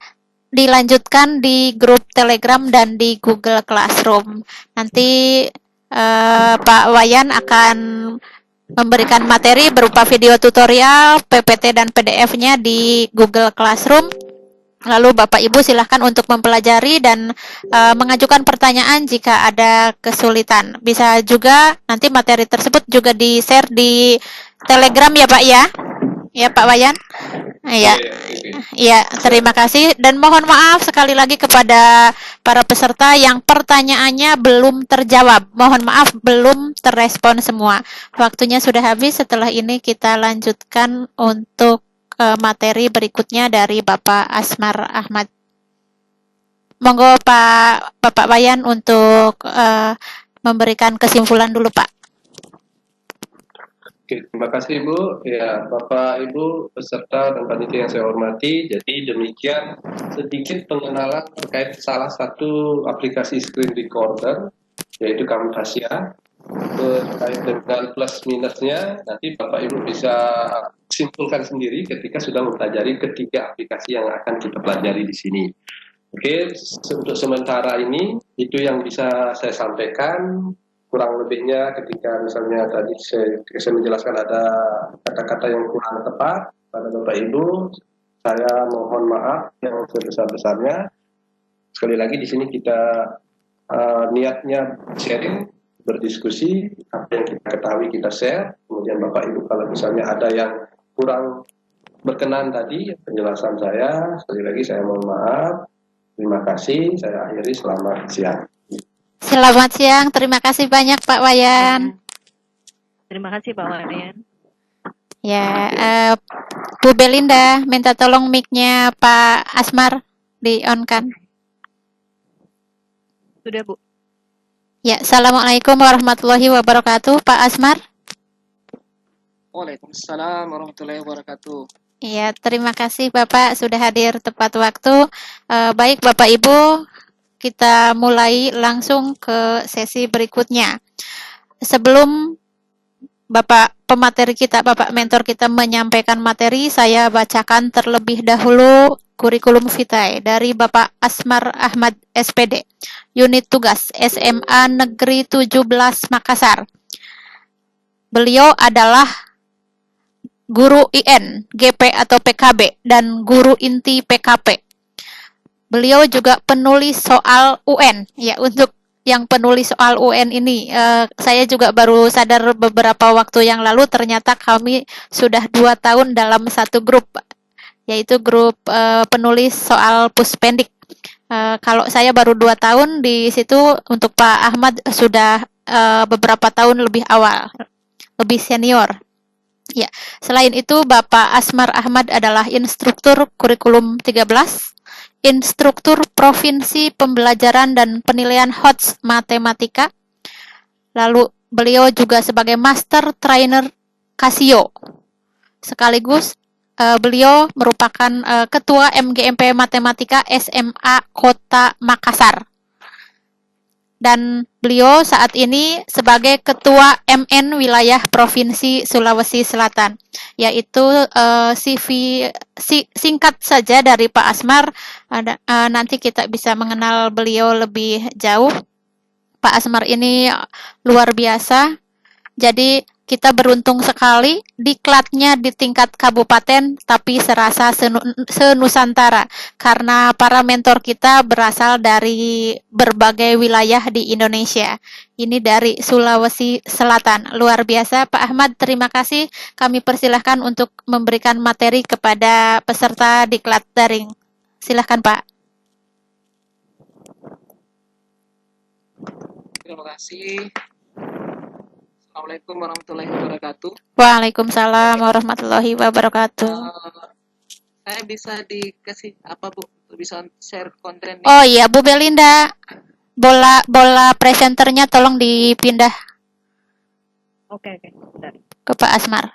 dilanjutkan di grup Telegram dan di Google Classroom. Nanti Pak Wayan akan memberikan materi berupa video tutorial, PPT dan PDF-nya di Google Classroom. Lalu Bapak Ibu silahkan untuk mempelajari dan mengajukan pertanyaan jika ada kesulitan. Bisa juga nanti materi tersebut juga di-share di Telegram ya Pak ya? Ya Pak Wayan? Iya, terima kasih dan mohon maaf sekali lagi kepada para peserta yang pertanyaannya belum terjawab. Mohon maaf belum terrespon semua. Waktunya sudah habis, setelah ini kita lanjutkan untuk materi berikutnya dari Bapak Asmar Ahmad. Monggo Bapak Wayan untuk memberikan kesimpulan dulu Pak. Oke, terima kasih Ibu. Ya, Bapak Ibu peserta dan panitia yang saya hormati. Jadi demikian sedikit pengenalan terkait salah satu aplikasi screen recorder yaitu Camtasia. Terkait dengan plus minusnya nanti Bapak Ibu bisa simpulkan sendiri ketika sudah mempelajari ketiga aplikasi yang akan kita pelajari di sini. Oke, untuk sementara ini itu yang bisa saya sampaikan. kurang lebihnya ketika misalnya tadi saya menjelaskan ada kata-kata yang kurang tepat pada Bapak Ibu, saya mohon maaf yang sebesar-besarnya. Sekali lagi di sini kita niatnya sharing, berdiskusi, apa yang kita ketahui kita share. Kemudian Bapak Ibu kalau misalnya ada yang kurang berkenan tadi penjelasan saya, sekali lagi saya mohon maaf. Terima kasih, saya akhiri, selamat siang. Selamat siang, terima kasih banyak Pak Wayan. Terima kasih Pak Wayan. Ya, Bu Belinda, minta tolong mic-nya Pak Asmar di-on-kan. Sudah Bu. Ya, Assalamualaikum warahmatullahi wabarakatuh, Pak Asmar. Waalaikumsalam warahmatullahi wabarakatuh. Iya, terima kasih Bapak sudah hadir tepat waktu. Baik Bapak Ibu, kita mulai langsung ke sesi berikutnya. Sebelum Bapak pemateri kita, Bapak mentor kita menyampaikan materi, saya bacakan terlebih dahulu kurikulum vitae dari Bapak Asmar Ahmad SPD, unit tugas SMA Negeri 17 Makassar. Beliau adalah guru IN, GP atau PKB, dan guru inti PKP. Beliau juga penulis soal UN. Ya, untuk yang penulis soal UN ini, saya juga baru sadar beberapa waktu yang lalu ternyata kami sudah 2 tahun dalam satu grup, yaitu grup penulis soal Puspendik. Kalau saya baru 2 tahun di situ, untuk Pak Ahmad sudah beberapa tahun lebih awal, lebih senior. Ya, selain itu Bapak Asmar Ahmad adalah instruktur kurikulum 13, instruktur provinsi pembelajaran dan penilaian HOTS matematika. Lalu beliau juga sebagai master trainer Casio. Sekaligus beliau merupakan ketua MGMP Matematika SMA Kota Makassar. Dan beliau saat ini sebagai Ketua MN Wilayah Provinsi Sulawesi Selatan, yaitu CV singkat saja dari Pak Asmar. Nanti kita bisa mengenal beliau lebih jauh. Pak Asmar ini luar biasa, jadi kita beruntung sekali diklatnya di tingkat kabupaten, tapi serasa senusantara, karena para mentor kita berasal dari berbagai wilayah di Indonesia. Ini dari Sulawesi Selatan. Luar biasa, Pak Ahmad. Terima kasih. Kami persilahkan untuk memberikan materi kepada peserta diklat daring. Silahkan, Pak. Terima kasih. Assalamualaikum warahmatullahi wabarakatuh. Waalaikumsalam warahmatullahi wabarakatuh. Saya bisa dikasih apa Bu? Bisa share konten? Oh iya, Bu Belinda, bola presenternya tolong dipindah Oke. Bentar. ke Pak Asmar.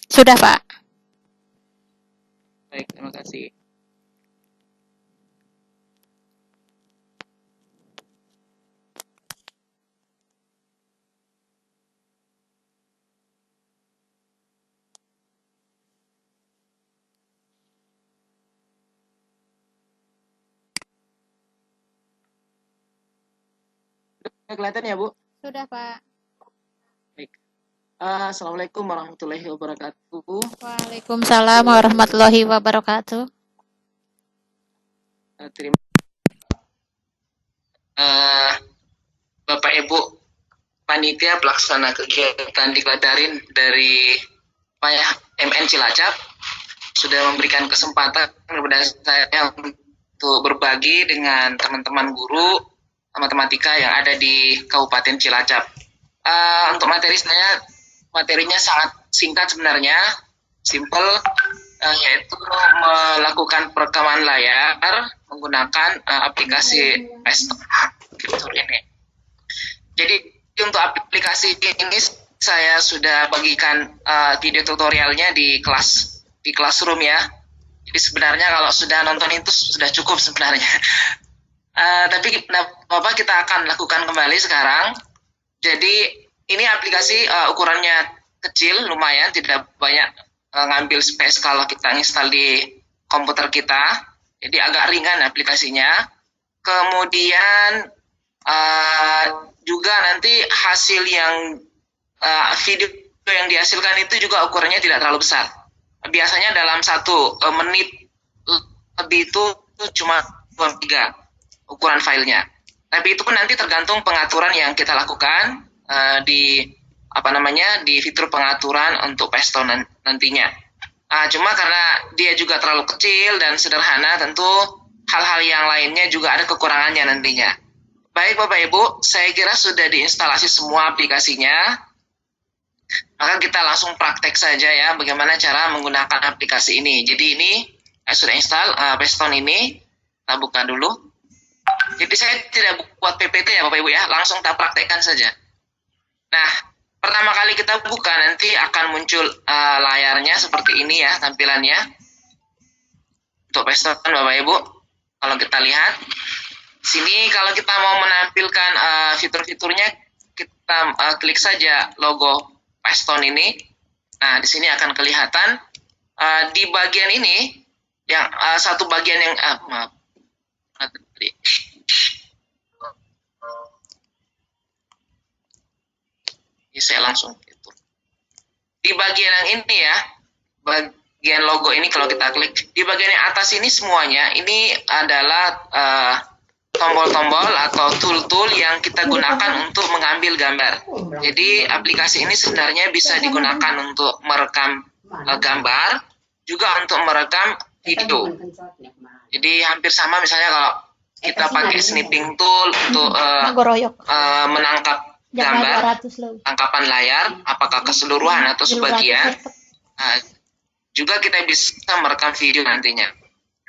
Sudah Pak. Baik, terima kasih. Kelihatan ya Bu? Sudah Pak. Baik. Assalamualaikum warahmatullahi wabarakatuh. Waalaikumsalam warahmatullahi wabarakatuh. Terima Bapak Ibu panitia pelaksana kegiatan diklat daring dari MN Cilacap sudah memberikan kesempatan kepada saya untuk berbagi dengan teman-teman guru matematika yang ada di Kabupaten Cilacap. Untuk materinya sangat singkat sebenarnya, simple, yaitu melakukan perekaman layar menggunakan aplikasi fitur ini. Jadi untuk aplikasi ini saya sudah bagikan video tutorialnya di classroom ya. Jadi sebenarnya kalau sudah nonton itu sudah cukup sebenarnya. Tapi Bapak kita akan lakukan kembali sekarang. Jadi ini aplikasi ukurannya kecil, lumayan, tidak banyak ngambil space kalau kita install di komputer kita. Jadi agak ringan aplikasinya. Kemudian juga nanti hasil yang video yang dihasilkan itu juga ukurannya tidak terlalu besar. Biasanya dalam 1 menit lebih itu cuma 2 GB ukuran filenya. Tapi itu pun nanti tergantung pengaturan yang kita lakukan di di fitur pengaturan untuk Pesto nantinya. Cuma karena dia juga terlalu kecil dan sederhana, tentu hal-hal yang lainnya juga ada kekurangannya nantinya. Baik Bapak Ibu, saya kira sudah diinstalasi semua aplikasinya. Maka kita langsung praktek saja ya bagaimana cara menggunakan aplikasi ini. Jadi ini sudah install Peston ini. Kita buka dulu. Jadi saya tidak buat PPT ya Bapak Ibu ya, langsung kita praktekkan saja. Nah, pertama kali kita buka nanti akan muncul layarnya seperti ini ya tampilannya. Untuk Peston Bapak Ibu, kalau kita lihat sini, kalau kita mau menampilkan fitur-fiturnya, kita klik saja logo Peston ini. Nah, di sini akan kelihatan di bagian ini yang satu bagian yang maaf. Jadi saya langsung fitur. Di bagian yang ini ya, bagian logo ini kalau kita klik, di bagian yang atas ini semuanya ini adalah tombol-tombol atau tool-tool yang kita gunakan untuk mengambil gambar. Jadi aplikasi ini sebenarnya bisa digunakan untuk merekam gambar, juga untuk merekam video. Jadi hampir sama misalnya kalau kita pakai snipping tool untuk menangkap gambar, tangkapan layar, apakah keseluruhan atau sebagian, juga kita bisa merekam video nantinya.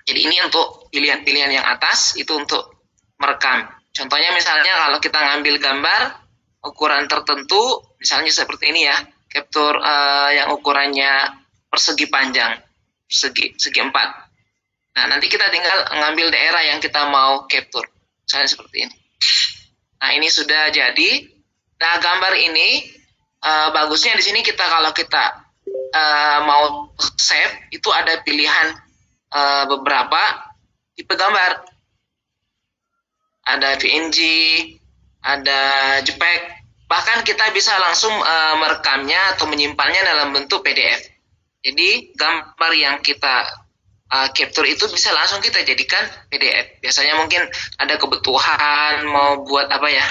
Jadi ini untuk pilihan-pilihan yang atas, itu untuk merekam. Contohnya misalnya kalau kita ngambil gambar ukuran tertentu, misalnya seperti ini ya, capture yang ukurannya persegi panjang, segi 4. Nah, nanti kita tinggal ngambil daerah yang kita mau capture, misalnya seperti ini. Nah, ini sudah jadi. Nah, gambar ini bagusnya di sini kalau kita mau save, itu ada pilihan beberapa tipe gambar. Ada PNG, ada JPEG, bahkan kita bisa langsung merekamnya atau menyimpannya dalam bentuk PDF. Jadi gambar yang kita capture itu bisa langsung kita jadikan PDF. Biasanya mungkin ada kebutuhan mau buat apa ya,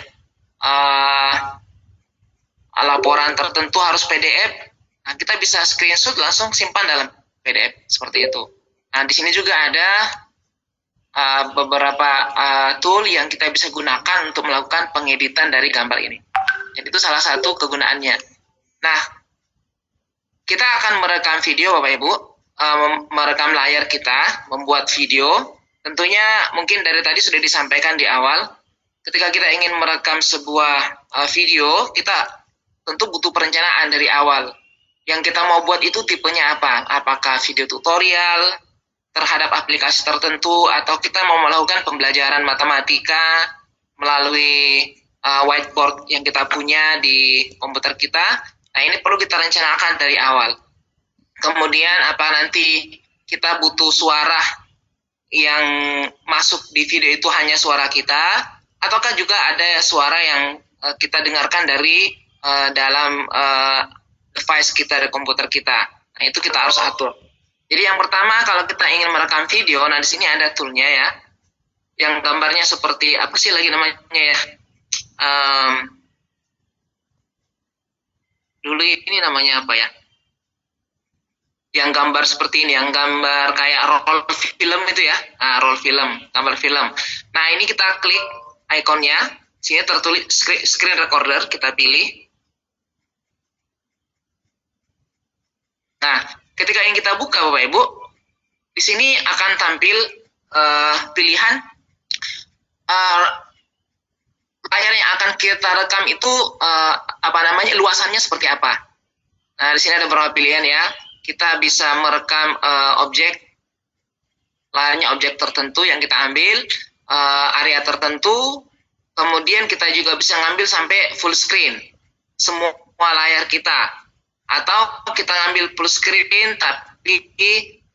laporan tertentu harus PDF. Nah, kita bisa screenshot langsung simpan dalam PDF seperti itu. Nah, di sini juga ada beberapa tool yang kita bisa gunakan untuk melakukan pengeditan dari gambar ini. Jadi itu salah satu kegunaannya. Nah, kita akan merekam video Bapak Ibu, merekam layar kita, membuat video. Tentunya mungkin dari tadi sudah disampaikan di awal, ketika kita ingin merekam sebuah video, kita tentu butuh perencanaan dari awal. Yang kita mau buat itu tipenya apa? Apakah video tutorial terhadap aplikasi tertentu, atau kita mau melakukan pembelajaran matematika melalui whiteboard yang kita punya di komputer kita. Nah, ini perlu kita rencanakan dari awal. Kemudian nanti kita butuh suara yang masuk di video itu hanya suara kita, ataukah juga ada suara yang kita dengarkan dari dalam device kita, di komputer kita. Nah, itu kita harus atur. Jadi yang pertama, kalau kita ingin merekam video, nah di sini ada toolnya ya, yang gambarnya seperti apa sih lagi namanya ya? Dulu ini namanya apa ya? Yang gambar seperti ini, yang gambar kayak roll film itu ya, roll film, gambar film. Nah, ini kita klik ikonnya, sini tertulis screen recorder, kita pilih. Nah, ketika yang kita buka Bapak Ibu, di sini akan tampil pilihan layar yang akan kita rekam itu luasannya seperti apa. Nah, di sini ada beberapa pilihan ya. Kita bisa merekam layarnya objek tertentu yang kita ambil, area tertentu, kemudian kita juga bisa ngambil sampai full screen semua layar kita. Atau kita ngambil full screen tapi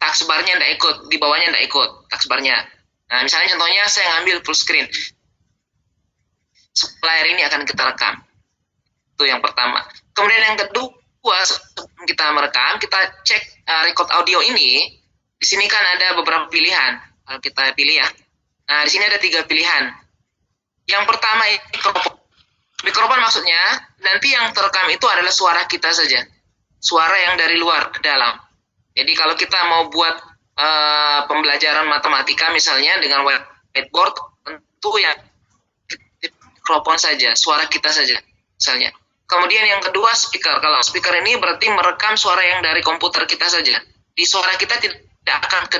taskbarnya tidak ikut, di bawahnya tidak ikut taskbarnya. Nah, misalnya contohnya saya ngambil full screen. Layar ini akan kita rekam. Itu yang pertama. Kemudian yang kedua, sebelum kita merekam, kita cek record audio ini. Di sini kan ada beberapa pilihan. Kalau kita pilih ya. Nah, di sini ada 3 pilihan. Yang pertama ini mikrofon. Mikrofon maksudnya nanti yang terekam itu adalah suara kita saja. Suara yang dari luar ke dalam. Jadi kalau kita mau buat pembelajaran matematika misalnya dengan whiteboard, tentu yang mikrofon saja, suara kita saja misalnya. Kemudian yang kedua speaker. Kalau speaker ini berarti merekam suara yang dari komputer kita saja. Di suara kita tidak akan ke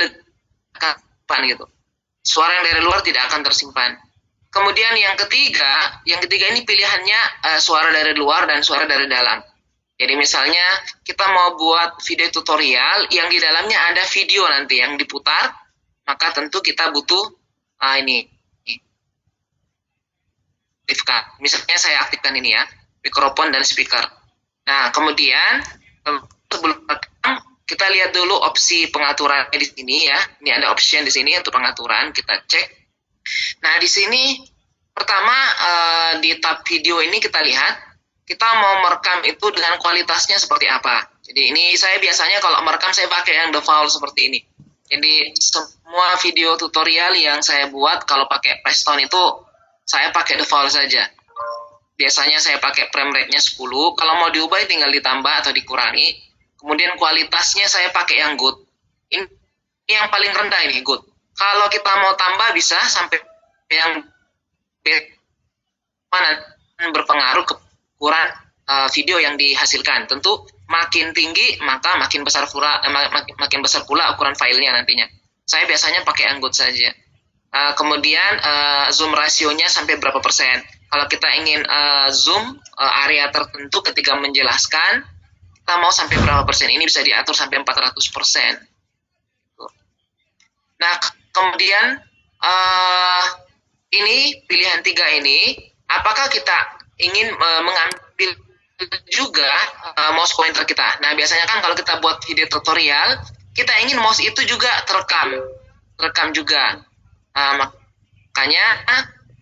depan gitu. Suara yang dari luar tidak akan tersimpan. Kemudian yang ketiga ini pilihannya suara dari luar dan suara dari dalam. Jadi misalnya kita mau buat video tutorial yang di dalamnya ada video nanti yang diputar, maka tentu kita butuh ini. Misalnya saya aktifkan ini ya, mikrofon dan speaker. Nah, kemudian sebelum kita lihat dulu opsi pengaturan di sini ya. Ini ada option di sini untuk pengaturan, kita cek. Nah, di sini pertama di tab video ini kita lihat kita mau merekam itu dengan kualitasnya seperti apa. Jadi ini saya biasanya kalau merekam saya pakai yang default seperti ini. Jadi semua video tutorial yang saya buat kalau pakai Preston itu saya pakai default saja. Biasanya saya pakai frame rate-nya 10. Kalau mau diubah tinggal ditambah atau dikurangi. Kemudian kualitasnya saya pakai yang good. Ini yang paling rendah ini good. Kalau kita mau tambah bisa sampai yang mana berpengaruh ke ukuran video yang dihasilkan. Tentu makin tinggi maka makin besar pula ukuran filenya nantinya. Saya biasanya pakai yang good saja. Kemudian zoom rasionya sampai berapa persen. Kalau kita ingin zoom area tertentu ketika menjelaskan, kita mau sampai berapa persen. Ini bisa diatur sampai 400%. Nah, kemudian ini pilihan 3 ini, apakah kita ingin mengambil juga mouse pointer kita. Nah, biasanya kan kalau kita buat video tutorial, kita ingin mouse itu juga terekam juga. Makanya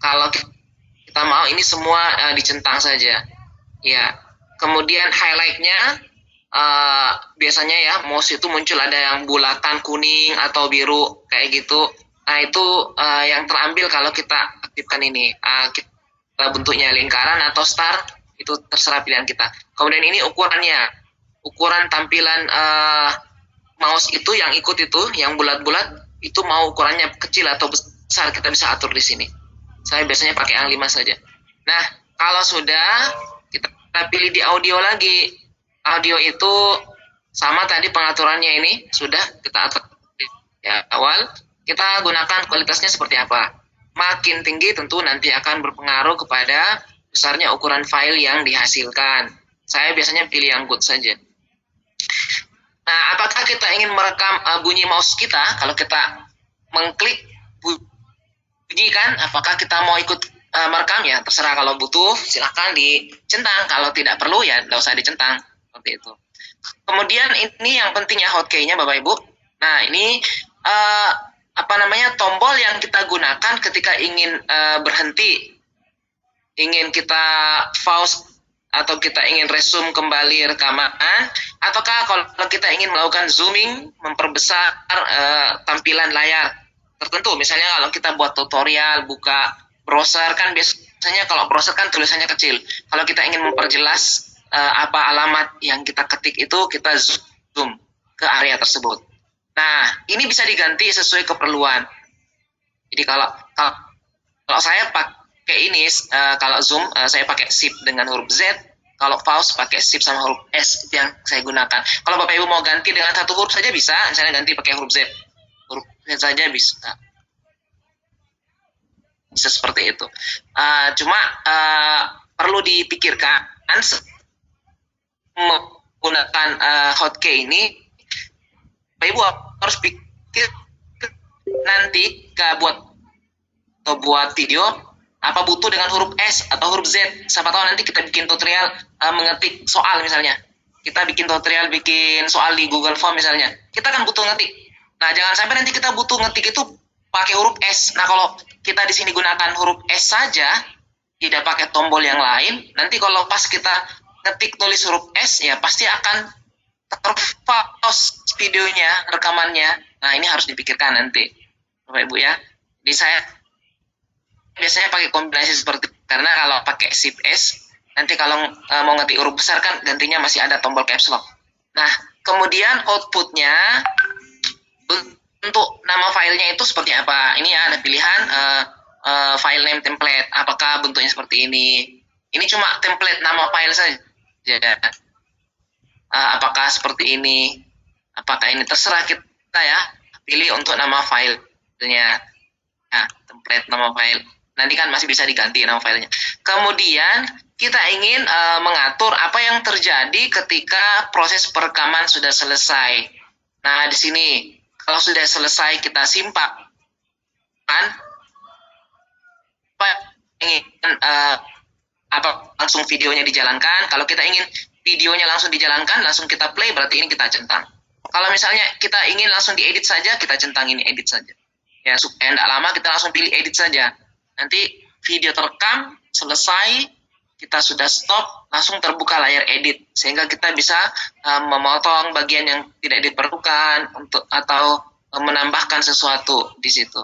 kalau kita mau ini semua dicentang saja. Ya. Kemudian highlight-nya biasanya ya mouse itu muncul ada yang bulatan kuning atau biru kayak gitu. Nah, itu yang terambil kalau kita aktifkan ini. Kita bentuknya lingkaran atau star, itu terserah pilihan kita. Kemudian ini ukurannya. Ukuran tampilan mouse itu yang ikut itu, yang bulat-bulat, itu mau ukurannya kecil atau besar, kita bisa atur di sini. Saya biasanya pakai yang 5 saja. Nah, kalau sudah, kita pilih di audio lagi. Audio itu sama tadi pengaturannya ini, sudah kita atur ya, awal. Kita gunakan kualitasnya seperti apa. Makin tinggi tentu nanti akan berpengaruh kepada besarnya ukuran file yang dihasilkan. Saya biasanya pilih yang good saja. Nah, apakah kita ingin merekam bunyi mouse kita? Kalau kita mengklik bunyi kan, apakah kita mau ikut merekam ya? Terserah, kalau butuh silakan dicentang. Kalau tidak perlu ya tidak usah dicentang. Seperti itu. Kemudian ini yang pentingnya hotkey-nya Bapak Ibu. Nah, ini tombol yang kita gunakan ketika ingin berhenti, ingin kita pause atau kita ingin resume kembali rekaman, ataukah kalau kita ingin melakukan zooming, memperbesar tampilan layar tertentu. Misalnya kalau kita buat tutorial, buka browser kan biasanya kalau browser kan tulisannya kecil. Kalau kita ingin memperjelas apa alamat yang kita ketik itu, kita zoom ke area tersebut. Nah, ini bisa diganti sesuai keperluan. Jadi kalau saya pakai ini, kalau zoom saya pakai shift dengan huruf Z, kalau pause pakai shift sama huruf S yang saya gunakan. Kalau Bapak Ibu mau ganti dengan satu huruf saja bisa, misalnya ganti pakai huruf Z. Huruf Z saja bisa. Bisa seperti itu. Cuma perlu dipikirkan menggunakan hotkey ini, Bapak Ibu harus pikir nanti buat video apa butuh dengan huruf S atau huruf Z. Siapa tahu nanti kita bikin tutorial mengetik soal misalnya. Kita bikin tutorial bikin soal di Google Form misalnya. Kita kan butuh ngetik. Nah, jangan sampai nanti kita butuh ngetik itu pakai huruf S. Nah, kalau kita di sini gunakan huruf S saja, tidak pakai tombol yang lain, nanti kalau pas kita ngetik tulis huruf S, ya pasti akan terpause videonya, rekamannya. Nah, ini harus dipikirkan nanti, Bapak Ibu ya. Jadi saya biasanya pakai kombinasi seperti itu, karena kalau pakai Shift S, nanti kalau mau ngetik huruf besar kan gantinya masih ada tombol caps lock. Nah, kemudian outputnya untuk nama filenya itu seperti apa? Ini ya ada pilihan file name template. Apakah bentuknya seperti ini? Ini cuma template nama file saja. Apakah seperti ini? Apakah ini? Terserah kita ya. Pilih untuk nama filenya. Nah, template nama file. Nanti kan masih bisa diganti nama filenya. Kemudian kita ingin mengatur apa yang terjadi ketika proses perekaman sudah selesai. Nah, di sini kalau sudah selesai kita simpan, apa langsung videonya dijalankan. Kalau kita ingin videonya langsung dijalankan, langsung kita play, berarti ini kita centang. Kalau misalnya kita ingin langsung diedit saja, kita centang ini edit saja. Ya, supaya tidak lama kita langsung pilih edit saja. Nanti video terekam selesai, kita sudah stop, langsung terbuka layar edit, sehingga kita bisa memotong bagian yang tidak diperlukan atau menambahkan sesuatu di situ.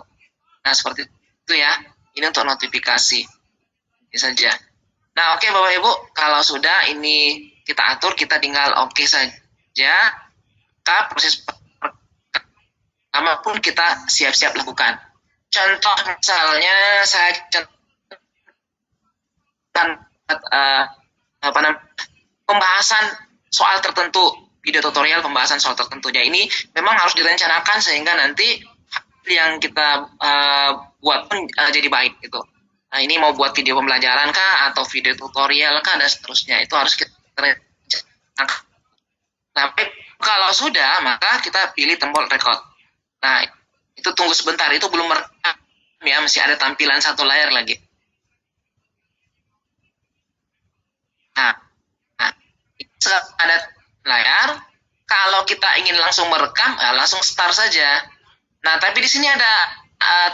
Nah, seperti itu ya. Ini untuk notifikasi. Ini saja. Nah, oke Bapak Ibu, kalau sudah ini kita atur, kita tinggal oke saja. Proses pertama pun kita siap-siap lakukan. Contoh misalnya saya pembahasan soal tertentu, video tutorial pembahasan soal tertentu. Ya, ini memang harus direncanakan sehingga nanti yang kita buat pun jadi baik gitu. Nah, ini mau buat video pembelajaran kah atau video tutorial kah dan seterusnya, itu harus kita rencanakan. Tapi kalau sudah, maka kita pilih tombol record. Nah, itu tunggu sebentar, itu belum merekam ya, masih ada tampilan satu layar lagi. Nah, ada layar. Kalau kita ingin langsung merekam, langsung start saja. Nah, tapi di sini ada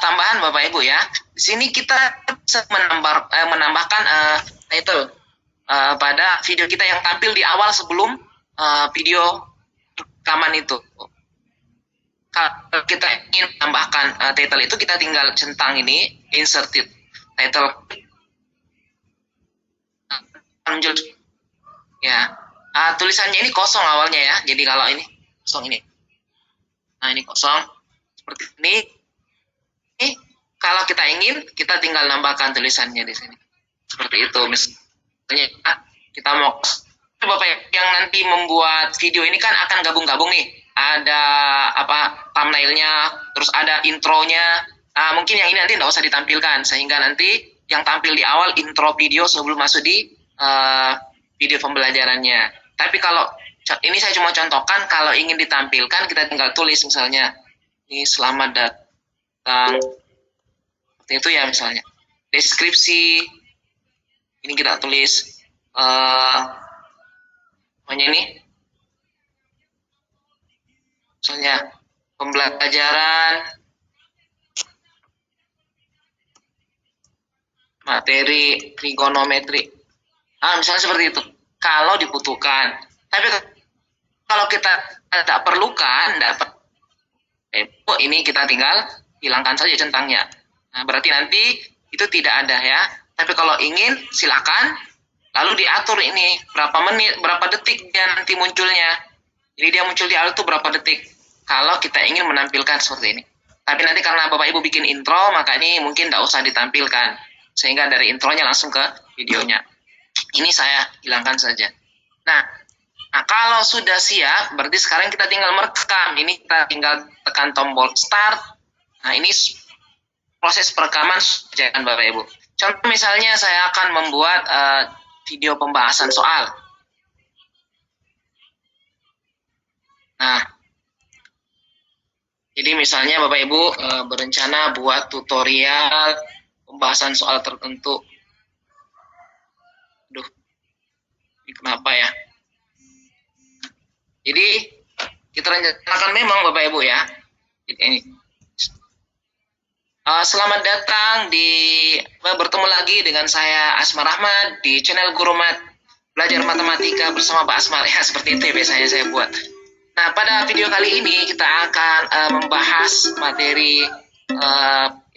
tambahan Bapak Ibu ya. Di sini kita bisa menambahkan title pada video kita yang tampil di awal sebelum video rekaman itu. Kalau kita ingin menambahkan title itu, kita tinggal centang ini, inserted title. Muncul ya. Tulisannya ini kosong awalnya ya. Jadi kalau ini kosong ini. Nah, ini kosong seperti ini. Kalau kita ingin, kita tinggal nambahkan tulisannya di sini. Seperti itu. Misalnya kita mau, Bapak yang nanti membuat video ini kan akan gabung-gabung nih. Ada thumbnailnya, terus ada intronya. Mungkin yang ini nanti nggak usah ditampilkan, sehingga nanti yang tampil di awal intro video sebelum masuk di video pembelajarannya. Tapi kalau ini saya cuma contohkan, kalau ingin ditampilkan kita tinggal tulis misalnya ini selamat datang, seperti itu ya, misalnya deskripsi ini kita tulis namanya ini misalnya pembelajaran materi trigonometri. Misalnya seperti itu. Kalau dibutuhkan. Tapi kalau kita tidak perlukan, ini kita tinggal hilangkan saja centangnya. Nah, berarti nanti itu tidak ada ya. Tapi kalau ingin, silakan. Lalu diatur ini berapa menit, berapa detik dia nanti munculnya. Jadi dia muncul di awal itu berapa detik. Kalau kita ingin menampilkan seperti ini. Tapi nanti karena Bapak Ibu bikin intro, maka ini mungkin tidak usah ditampilkan. Sehingga dari intronya langsung ke videonya. Ini saya hilangkan saja. Nah, kalau sudah siap, berarti sekarang kita tinggal merekam. Ini kita tinggal tekan tombol start. Nah, ini proses perekaman jangan Bapak Ibu. Contoh misalnya saya akan membuat video pembahasan soal. Nah, jadi misalnya Bapak Ibu berencana buat tutorial pembahasan soal tertentu. Ini kenapa ya? Jadi kita rencanakan memang Bapak Ibu ya. Ini. Selamat datang bertemu lagi dengan saya Asmar Ahmad di channel Guru Mat Belajar Matematika bersama Pak Asmar. Ya, seperti itu ya biasanya saya buat. Nah, pada video kali ini kita akan membahas materi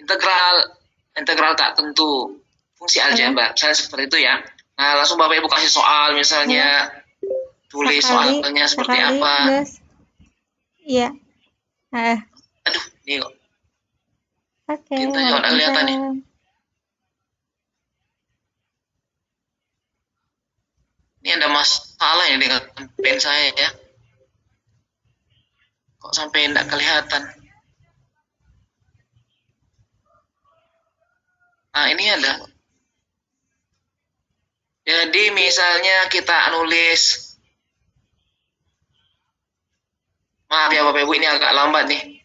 integral tak tentu fungsi aljabar. Misalnya seperti itu ya. Nah, langsung Bapak Ibu kasih soal misalnya. Tulis soalnya seperti apa. Iya. Aduh, ini kok. Oke. Kita nggak kelihatan nih. Ini ada masalah ya dengan pen saya ya. Kok sampai tidak kelihatan? Nah, ini ada. Jadi misalnya kita nulis. Maaf ya Bapak Ibu, ini agak lambat nih.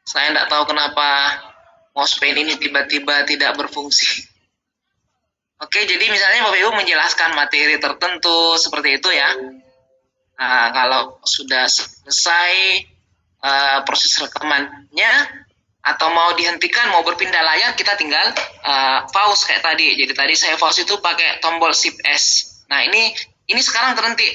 Saya tidak tahu kenapa mouse pen ini tiba-tiba tidak berfungsi. Oke, jadi misalnya Bapak Ibu menjelaskan materi tertentu seperti itu ya. Nah, kalau sudah selesai proses rekamannya atau mau dihentikan, mau berpindah layar, kita tinggal pause kayak tadi. Jadi tadi saya pause itu pakai tombol Shift S. Nah, ini sekarang terhenti.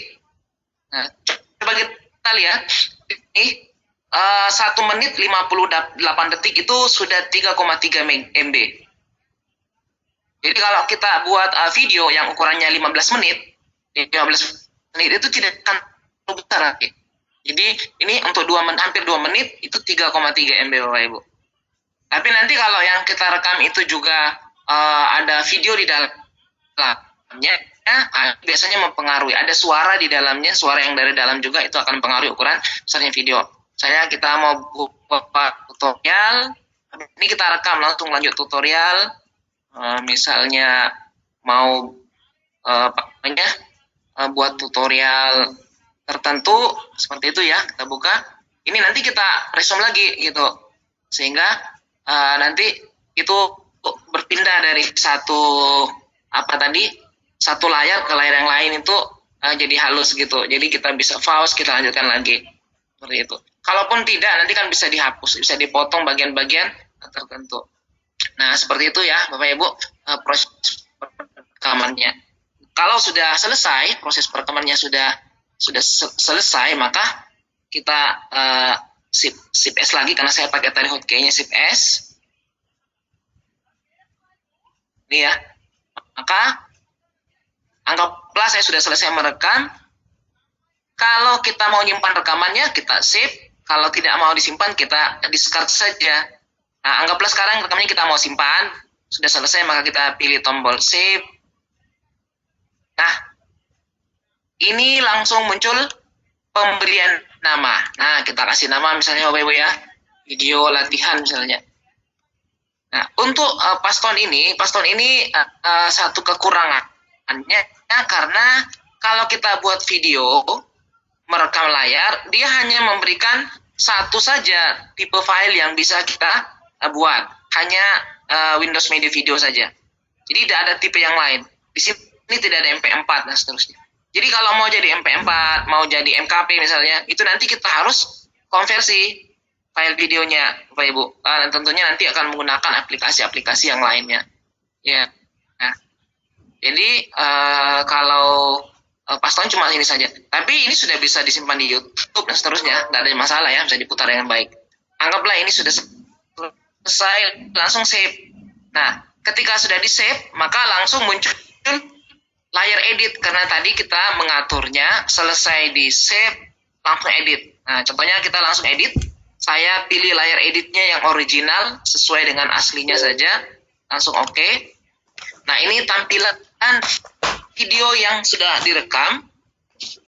Nah, coba kita lihat. Ini 1 menit 58 detik itu sudah 3,3 MB. Jadi kalau kita buat video yang ukurannya 15 menit itu tidak akan terlalu besar lagi. Jadi ini untuk hampir 2 menit itu 3,3 MB Bapak Ibu. Tapi nanti kalau yang kita rekam itu juga ada video di dalamnya, biasanya mempengaruhi. Ada suara di dalamnya, suara yang dari dalam juga itu akan mempengaruhi ukuran besarnya video. Kita mau buat tutorial, ini kita rekam langsung lanjut tutorial. Misalnya mau buat tutorial tertentu seperti itu ya, kita buka. Ini nanti kita resume lagi gitu, sehingga nanti itu berpindah dari satu layar ke layar yang lain itu jadi halus gitu. Jadi kita bisa pause, kita lanjutkan lagi seperti itu. Kalaupun tidak, nanti kan bisa dihapus, bisa dipotong bagian-bagian tertentu. Nah, seperti itu ya Bapak Ibu proses perekamannya. Kalau sudah selesai, proses perekamannya sudah selesai, maka kita Shift S lagi, karena saya pakai tadi hotkey-nya Shift S. Ini ya. Maka anggaplah saya sudah selesai merekam. Kalau kita mau nyimpan rekamannya, kita save. Kalau tidak mau disimpan, kita discard saja. Nah, anggaplah sekarang rekamannya kita mau simpan. Sudah selesai, maka kita pilih tombol save. Nah, ini langsung muncul pemberian nama. Nah, kita kasih nama misalnya Bapak Ibu ya. Video latihan misalnya. Nah, untuk Paston ini satu kekurangannya karena kalau kita buat video merekam layar, dia hanya memberikan satu saja tipe file yang bisa kita buat, hanya Windows Media Video saja. Jadi tidak ada tipe yang lain. Di sini tidak ada MP4 dan seterusnya. Jadi kalau mau jadi MP4, mau jadi MKP misalnya, itu nanti kita harus konversi file videonya, Bapak Ibu. Dan tentunya nanti akan menggunakan aplikasi-aplikasi yang lainnya. Ya. Nah, jadi kalau Paston cuma ini saja. Tapi ini sudah bisa disimpan di YouTube dan seterusnya. Tidak ada masalah ya, bisa diputar dengan baik. Anggaplah ini sudah selesai, langsung save. Nah, ketika sudah di-save, maka langsung muncul layar edit. Karena tadi kita mengaturnya, selesai di-save, langsung edit. Nah, contohnya kita langsung edit. Saya pilih layar editnya yang original, sesuai dengan aslinya saja. Langsung oke. Nah, ini tampilan video yang sudah direkam.